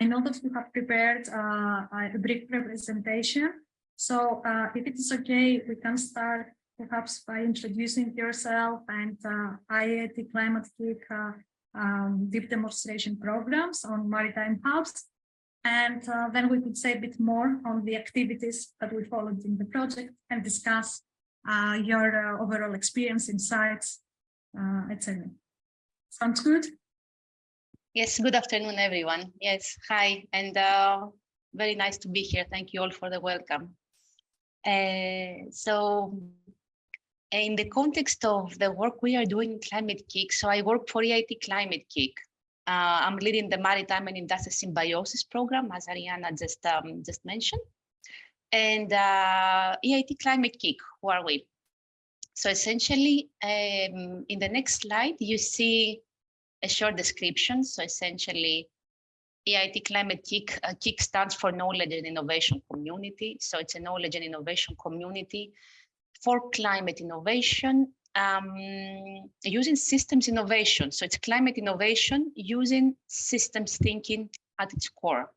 I know that you have prepared a brief presentation. So if it is okay, we can start perhaps by introducing yourself and IIT Climate Kick deep demonstration programs on maritime hubs. And then we could say a bit more on the activities that we followed in the project and discuss your overall experience, insights, etc. Sounds good? Yes, good afternoon, everyone. Yes, hi, and very nice to be here. Thank you all for the welcome. So in the context of the work we are doing in Climate Kick, so I work for EIT Climate Kick. I'm leading the Maritime and Industrial Symbiosis program, as Ariana just mentioned. And EIT Climate Kick, who are we? So essentially, in the next slide, you see a short description. So essentially, EIT Climate Kick, Kick stands for Knowledge and Innovation Community. So it's a knowledge and innovation community for climate innovation using systems innovation. So it's climate innovation using systems thinking at its core.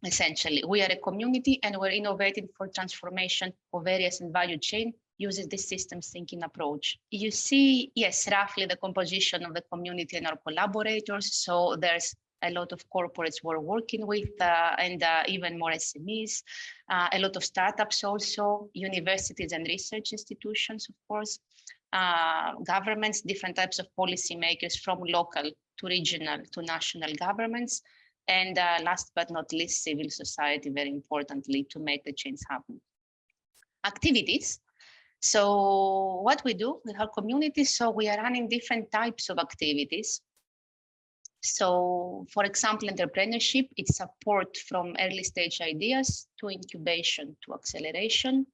Essentially, we are a community and we're innovating for transformation of areas in value chain uses this systems thinking approach. You see, yes, roughly the composition of the community and our collaborators. So there's a lot of corporates we're working with and even more SMEs, a lot of startups also, universities and research institutions, of course, governments, different types of policymakers from local to regional to national governments. And last but not least, civil society, very importantly, to make the change happen. Activities. So what we do with our community, so we are running different types of activities. So, for example, entrepreneurship, it's support from early stage ideas to incubation to acceleration.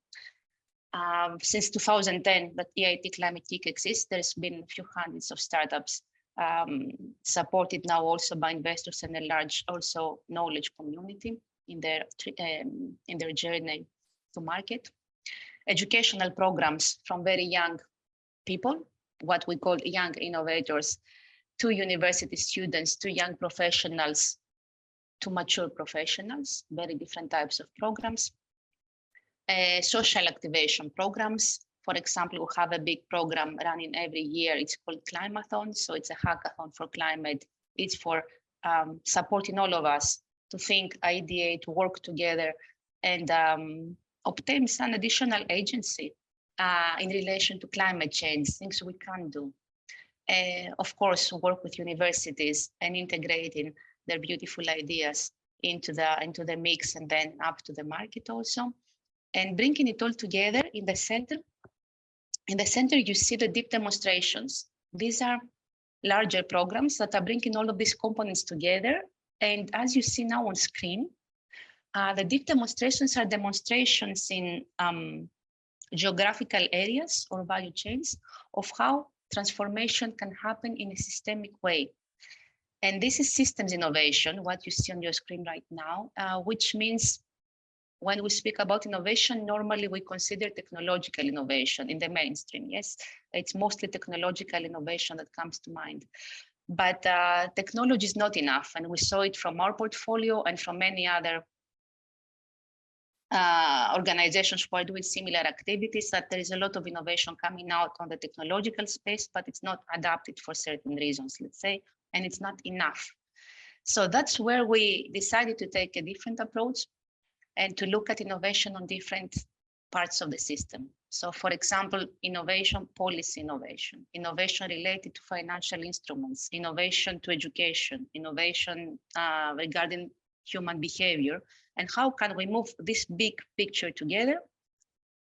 Since 2010, that EIT Climate Kick exists, there's been a few hundreds of startups supported now also by investors and a large also knowledge community in their journey to market. Educational programs from very young people, what we call young innovators, to university students, to young professionals, to mature professionals, very different types of programs. Social activation programs. For example, we have a big program running every year. It's called Climathon. So it's a hackathon for climate. It's for supporting all of us to think, ideate, work together, and obtain some additional agency in relation to climate change, things we can do. Of course, work with universities and integrating their beautiful ideas into the mix and then up to the market also. And bringing it all together in the center. In the center, you see the deep demonstrations. These are larger programs that are bringing all of these components together. And as you see now on screen, the deep demonstrations are demonstrations in geographical areas or value chains of how transformation can happen in a systemic way. And this is systems innovation, what you see on your screen right now, which means when we speak about innovation, normally we consider technological innovation in the mainstream. Yes, it's mostly technological innovation that comes to mind. But technology is not enough. And we saw it from our portfolio and from many other organizations who are doing similar activities, that there is a lot of innovation coming out on the technological space, but it's not adapted for certain reasons, let's say, and it's not enough. So that's where we decided to take a different approach and to look at innovation on different parts of the system. So for example, innovation, policy innovation, innovation related to financial instruments, innovation to education, innovation regarding human behavior, and how can we move this big picture together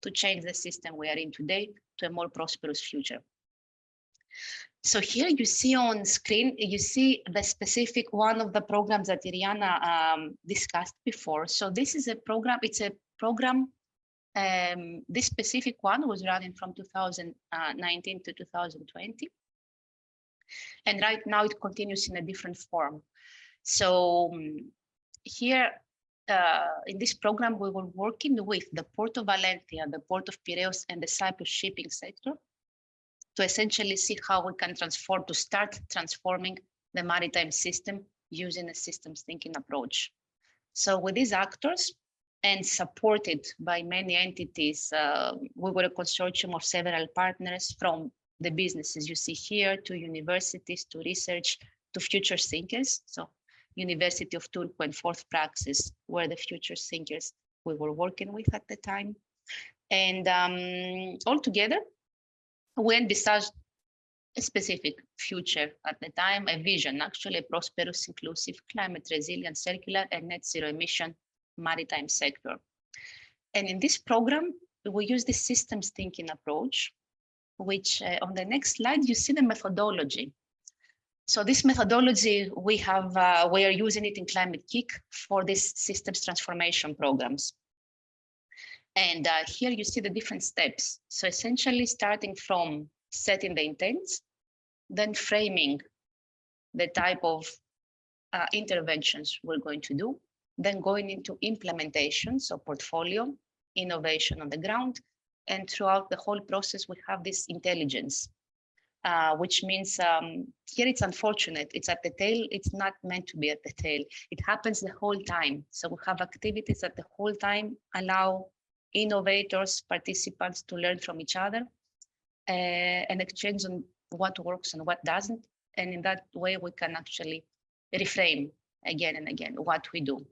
to change the system we are in today to a more prosperous future. So here you see on screen, you see the specific one of the programs that Iriana discussed before. So this is a program, it's a program, this specific one was running from 2019 to 2020. And right now it continues in a different form. So here in this program, we were working with the Port of Valencia, the Port of Piraeus, and the Cyprus shipping sector to essentially see how we can transform, to start transforming the maritime system using a systems thinking approach. So with these actors and supported by many entities, we were a consortium of several partners, from the businesses you see here to universities, to research, to future thinkers. So University of Turku and Fourth Praxis were the future thinkers we were working with at the time. And all together, we envisaged a specific future at the time, a vision, actually a prosperous, inclusive, climate resilient, circular and net zero emission maritime sector. And in this program, we use the systems thinking approach, which on the next slide, you see the methodology. So this methodology, we are using it in Climate Kick for these systems transformation programs. And here you see the different steps. So essentially starting from setting the intents, then framing the type of interventions we're going to do, then going into implementation, so portfolio, innovation on the ground, and throughout the whole process, we have this intelligence, which means here it's unfortunate, it's at the tail, it's not meant to be at the tail. It happens the whole time. So we have activities that the whole time allow innovators, participants to learn from each other and exchange on what works and what doesn't. And in that way, we can actually reframe again and again what we do.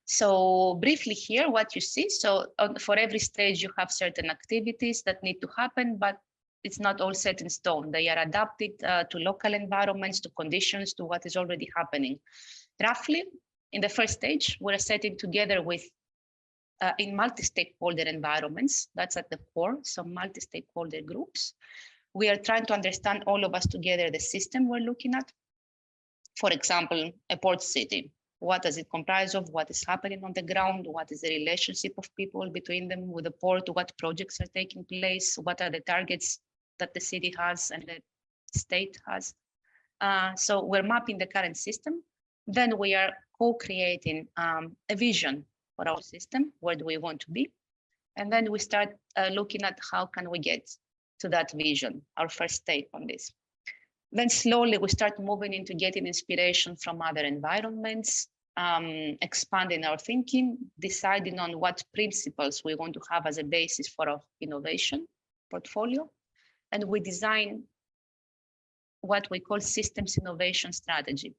So briefly here, what you see, so for every stage, you have certain activities that need to happen, but it's not all set in stone. They are adapted to local environments, to conditions, to what is already happening. Roughly, in the first stage, we're setting together with in multi-stakeholder environments, that's at the core, so multi-stakeholder groups. We are trying to understand all of us together the system we're looking at, For example, a port city. What does it comprise of? What is happening on the ground? What is the relationship of people between them with the port? What projects are taking place? What are the targets that the city has and the state has? So we're mapping the current system. Then we are co-creating a vision for our system. Where do we want to be? And then we start looking at how can we get to that vision, our first take on this. Then slowly we start moving into getting inspiration from other environments, expanding our thinking, deciding on what principles we want to have as a basis for our innovation portfolio. And we design what we call systems innovation strategy.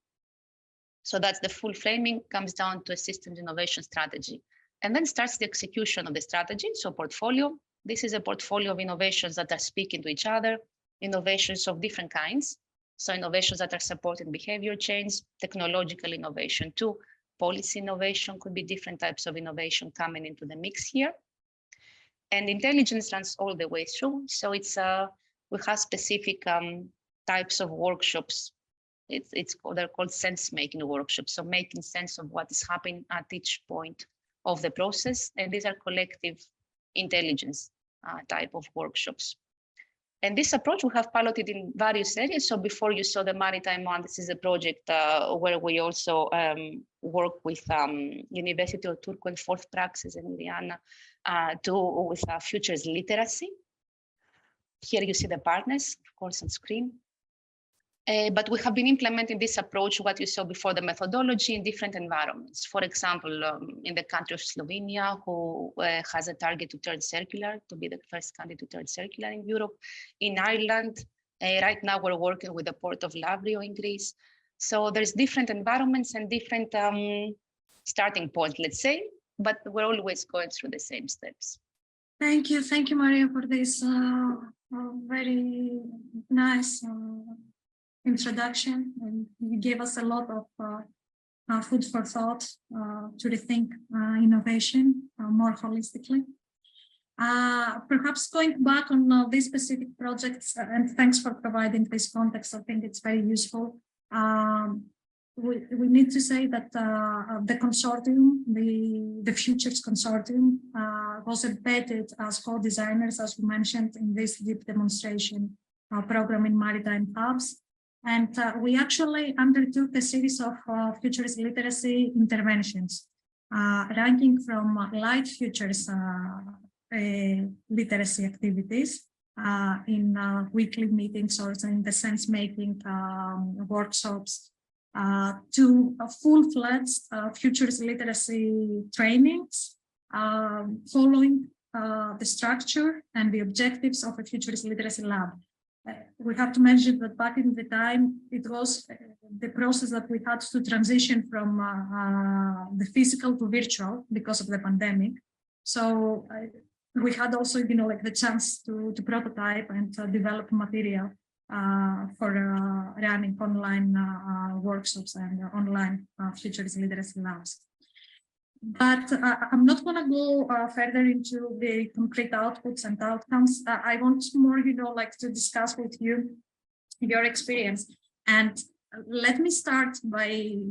So that's the full framing, comes down to a systems innovation strategy. And then starts the execution of the strategy. So portfolio, this is a portfolio of innovations that are speaking to each other, innovations of different kinds. So innovations that are supporting behavior change, technological innovation too, policy innovation could be different types of innovation coming into the mix here. And intelligence runs all the way through. So it's we have specific types of workshops. They're called sense-making workshops. So making sense of what is happening at each point of the process. And these are collective intelligence type of workshops. And this approach we have piloted in various areas. So before you saw the maritime one, this is a project where we also work with University of Turku and Fourth Praxis in Indiana with futures literacy. Here you see the partners, of course, on screen. But we have been implementing this approach, what you saw before, the methodology in different environments. For example, in the country of Slovenia, who has a target to turn circular, to be the first country to turn circular in Europe. In Ireland, right now we're working with the port of Lavrio in Greece. So there's different environments and different starting points, let's say, but we're always going through the same steps. Thank you, Maria, for this very nice introduction, and you gave us a lot of food for thought to rethink innovation more holistically. Perhaps going back on these specific projects, and thanks for providing this context, I think it's very useful. We need to say that the consortium, the Futures Consortium, was embedded as co-designers, as we mentioned, in this deep demonstration program in maritime hubs. And we actually undertook a series of futures literacy interventions, ranging from light futures literacy activities in weekly meetings or in the sense-making workshops, to full-fledged futures literacy trainings, following the structure and the objectives of a futures literacy lab. We have to mention that back in the time, it was the process that we had to transition from the physical to virtual because of the pandemic. So we had also, like the chance to prototype and develop material for running online workshops and online futures literacy labs. But I'm not going to go further into the concrete outputs and outcomes. I want more, to discuss with you your experience. And let me start by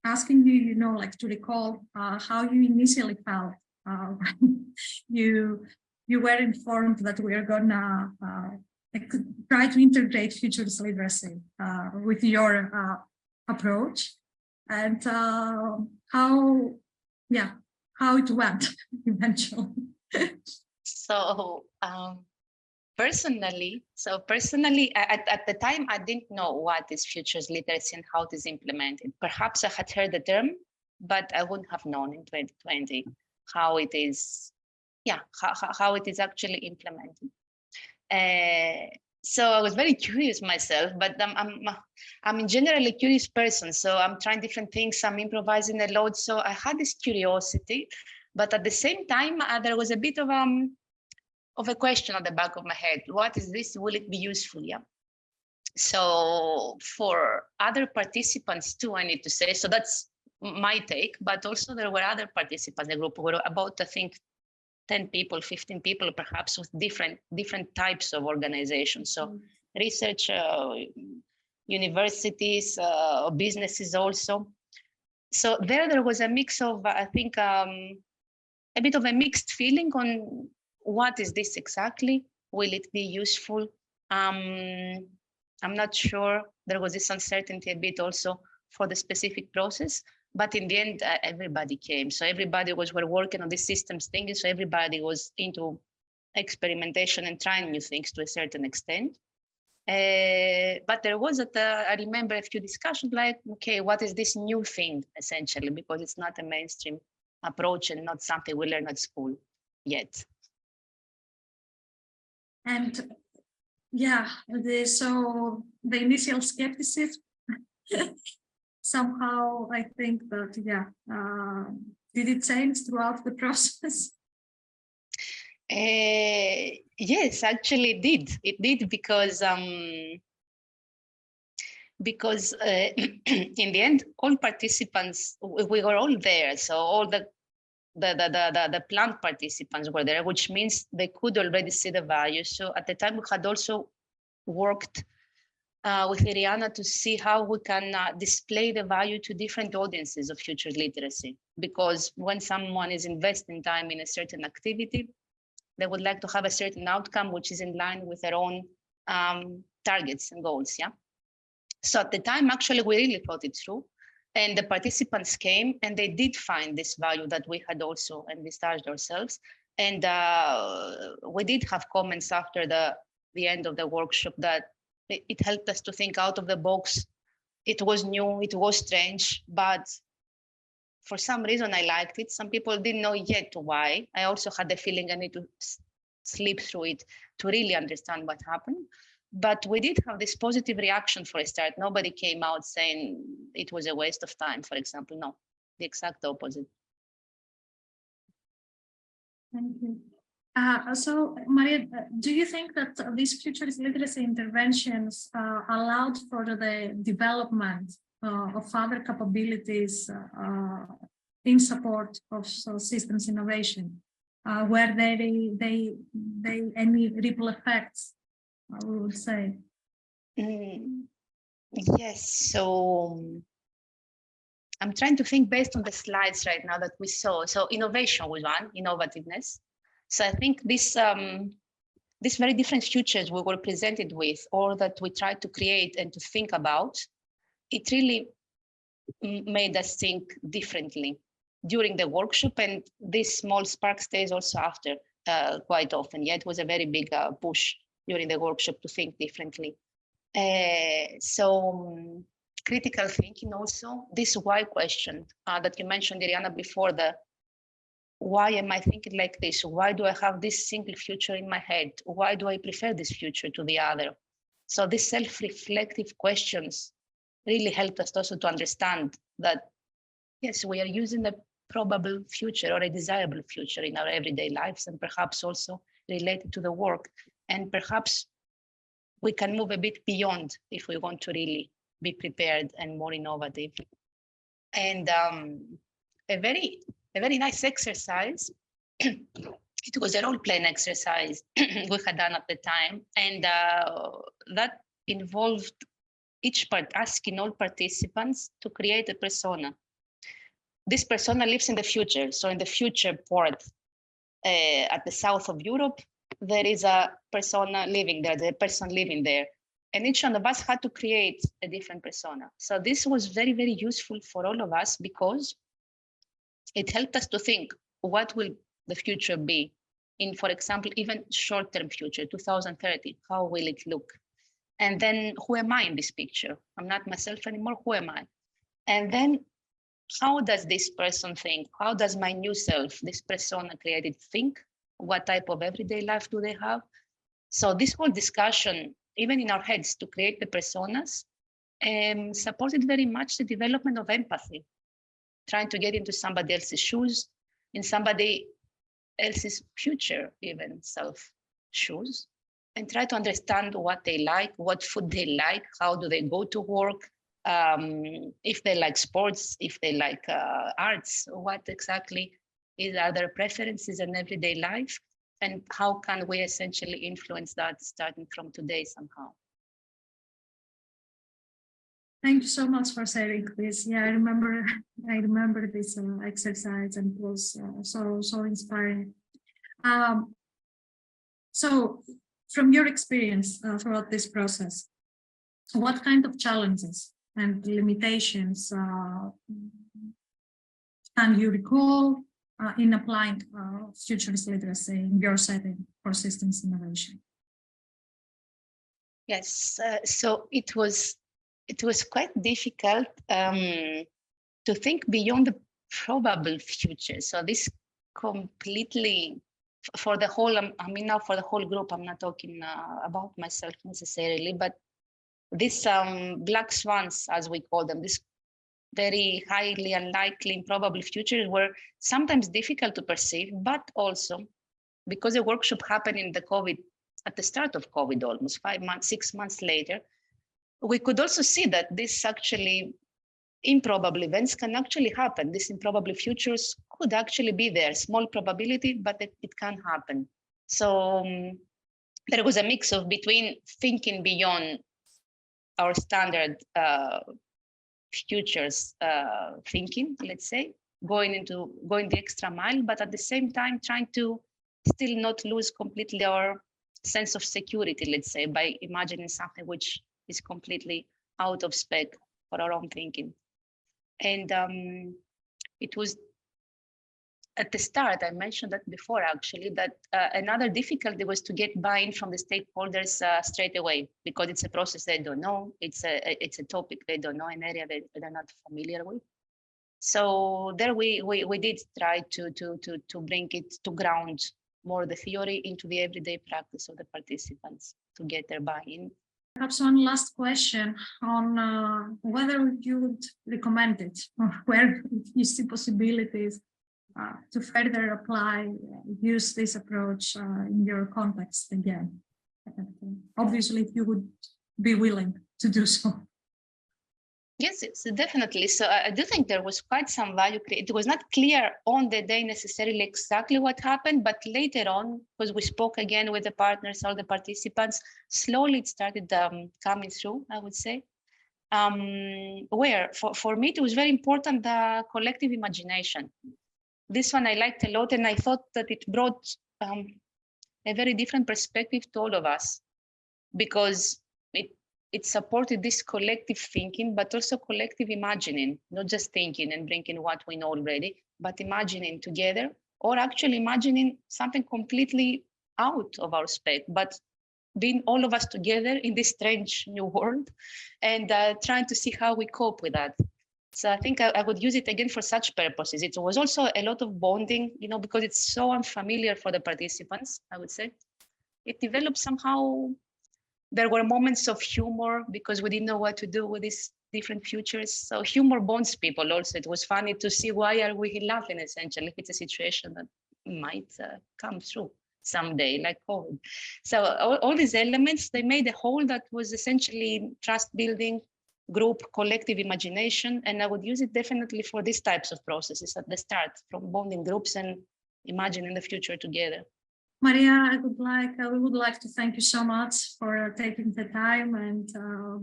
asking you, to recall how you initially felt when you were informed that we are going to try to integrate futures literacy with your approach, and how it went eventually. So personally, at the time, I didn't know what is futures literacy and how it is implemented. Perhaps I had heard the term, but I wouldn't have known in 2020 how it is, how it is actually implemented. So I was very curious myself, but I'm a generally curious person. So I'm trying different things. I'm improvising a lot. So I had this curiosity, but at the same time, there was a bit of a question at the back of my head. What is this? Will it be useful? Yeah. So for other participants too, I need to say, so that's my take, but also there were other participants in the group. We were about, I think, 10 people, 15 people, perhaps, with different types of organizations. So research, universities, businesses also. So there was a mix of, I think, a bit of a mixed feeling on what is this exactly? Will it be useful? I'm not sure. There was this uncertainty a bit also for the specific process, but in the end, everybody came. So everybody were working on the systems thinking. So everybody was into experimentation and trying new things to a certain extent. But there was, I remember a few discussions like, okay, what is this new thing essentially? Because it's not a mainstream approach and not something we learn at school yet. And yeah, so the initial skepticism, somehow I think that, did it change throughout the process? Yes, actually it did. It did because in the end, all participants, we were all there. So all the plant participants were there, which means they could already see the value. So at the time we had also worked with Iriana to see how we can display the value to different audiences of futures literacy. Because when someone is investing time in a certain activity, they would like to have a certain outcome, which is in line with their own targets and goals, yeah? So at the time, actually, we really thought it through. And the participants came and they did find this value that we had also envisaged ourselves. And we did have comments after the end of the workshop that it helped us to think out of the box. It was new, it was strange, but for some reason I liked it. Some people didn't know yet why. I also had the feeling I need to sleep through it to really understand what happened. But we did have this positive reaction for a start. Nobody came out saying it was a waste of time, for example. No, the exact opposite. Thank you. So, Maria, do you think that these futures literacy interventions allowed for the development of other capabilities in support of systems innovation? Were there any ripple effects, I would say? Yes, so I'm trying to think based on the slides right now that we saw. So innovation was one, innovativeness. So I think these very different futures we were presented with, or that we tried to create and to think about, it really made us think differently during the workshop, and this small spark stays also after quite often. Yeah, it was a very big push during the workshop to think differently. So critical thinking also, this why question that you mentioned, Iriana, before, the why am I thinking like this? Why do I have this single future in my head? Why do I prefer this future to the other? So these self-reflective questions really helped us also to understand that, yes, we are using a probable future or a desirable future in our everyday lives, and perhaps also related to the work. And perhaps we can move a bit beyond if we want to really be prepared and more innovative. And a very nice exercise. It was a role-playing exercise we had done at the time, and that involved each part asking all participants to create a persona. This persona lives in the future. So in the future port at the south of Europe, there is a persona living there, the person living there. And each one of us had to create a different persona. So this was very, very useful for all of us because it helped us to think, what will the future be in, for example, even short-term future, 2030, how will it look? And then who am I in this picture? I'm not myself anymore, who am I? And then how does this person think? How does my new self, this persona created, think? What type of everyday life do they have? So this whole discussion, even in our heads to create the personas, supported very much the development of empathy, trying to get into somebody else's shoes, in somebody else's future, even self shoes, and try to understand what they like, what food they like, how do they go to work, if they like sports, if they like arts, what exactly are their preferences in everyday life, and how can we essentially influence that starting from today somehow. Thank you so much for sharing this. Yeah, I remember this exercise, and it was so inspiring. So, from your experience throughout this process, what kind of challenges and limitations can you recall in applying futurist literacy in your setting for systems innovation? Yes, so it was quite difficult to think beyond the probable future. So this completely for the whole, I mean now for the whole group, I'm not talking about myself necessarily, but these black swans, as we call them, this very highly unlikely, improbable futures were sometimes difficult to perceive, but also because the workshop happened in the COVID, at the start of COVID, almost 5 months, 6 months later, we could also see that this actually improbable events can actually happen. These improbable futures could actually be there, small probability, but it can happen. So there was a mix of between thinking beyond our standard futures thinking, let's say, going the extra mile, but at the same time trying to still not lose completely our sense of security, let's say, by imagining something which is completely out of spec for our own thinking. And it was at the start, I mentioned that before actually, that another difficulty was to get buy-in from the stakeholders straight away, because it's a process they don't know, it's a topic they don't know, an area that they're not familiar with. So there we did try to bring it to ground more the theory into the everyday practice of the participants to get their buy-in. Perhaps one last question on whether you would recommend it, or where you see possibilities to further apply, use this approach in your context again. Obviously, if you would be willing to do so. Yes, it's definitely. So I do think there was quite some value. It was not clear on the day necessarily exactly what happened, but later on, because we spoke again with the partners, all the participants, slowly it started coming through, I would say. Where for me, it was very important, the collective imagination. This one I liked a lot, and I thought that it brought a very different perspective to all of us, because it supported this collective thinking, but also collective imagining, not just thinking and bringing what we know already, but imagining together, or actually imagining something completely out of our spec, but being all of us together in this strange new world and trying to see how we cope with that. So I think I would use it again for such purposes. It was also a lot of bonding, you know, because it's so unfamiliar for the participants, I would say. It developed somehow. There were moments of humor because we didn't know what to do with these different futures. So humor bonds people also. It was funny to see why are we laughing, essentially, if it's a situation that might come through someday, like COVID. So all these elements, they made a whole that was essentially trust building, group, collective imagination. And I would use it definitely for these types of processes at the start, from bonding groups and imagining the future together. Maria, we would like to thank you so much for taking the time and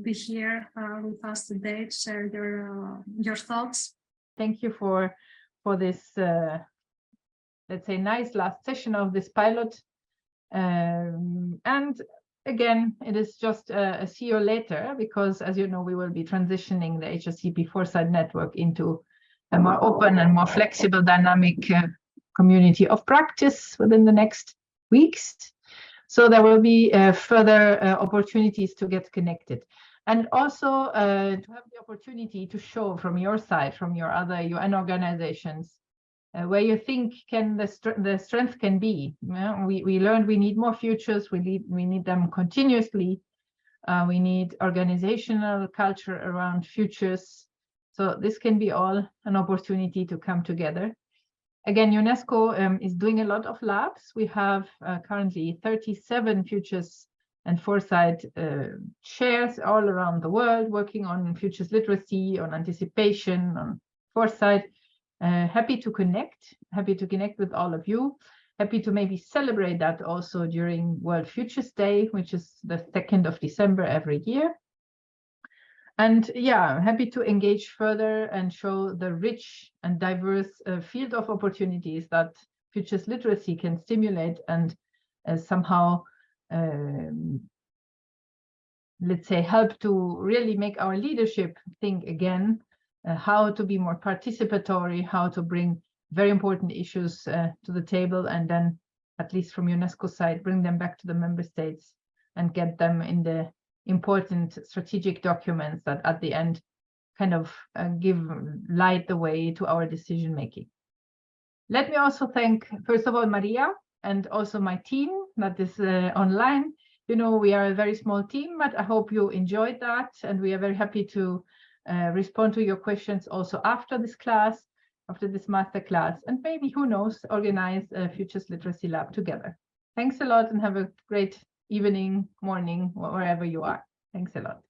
be here with us today to share your thoughts. Thank you for this, let's say, nice last session of this pilot. And again, it is just a see you later, because as you know, we will be transitioning the HLCP Foresight Network into a more open and more flexible, dynamic community of practice within the next weeks. So there will be further opportunities to get connected, and also to have the opportunity to show from your side, from your other UN organizations, where you think the strength can be. We learned we need more futures. We need them continuously. We need organizational culture around futures. So this can be all an opportunity to come together. Again, UNESCO is doing a lot of labs. We have currently 37 futures and foresight chairs all around the world working on futures literacy, on anticipation, on foresight. Happy to connect with all of you. Happy to maybe celebrate that also during World Futures Day, which is the 2nd of December every year. And yeah, I'm happy to engage further and show the rich and diverse field of opportunities that futures literacy can stimulate and somehow, let's say, help to really make our leadership think again, how to be more participatory, how to bring very important issues to the table, and then, at least from UNESCO side, bring them back to the member states and get them in the important strategic documents that at the end kind of light the way to our decision making. Let me also thank, first of all, Maria, and also my team that is online. You know, we are a very small team, but I hope you enjoyed that, and we are very happy to respond to your questions also after this class, after this masterclass, and maybe, who knows, organize a Futures Literacy Lab together. Thanks a lot and have a great evening, morning, wherever you are. Thanks a lot.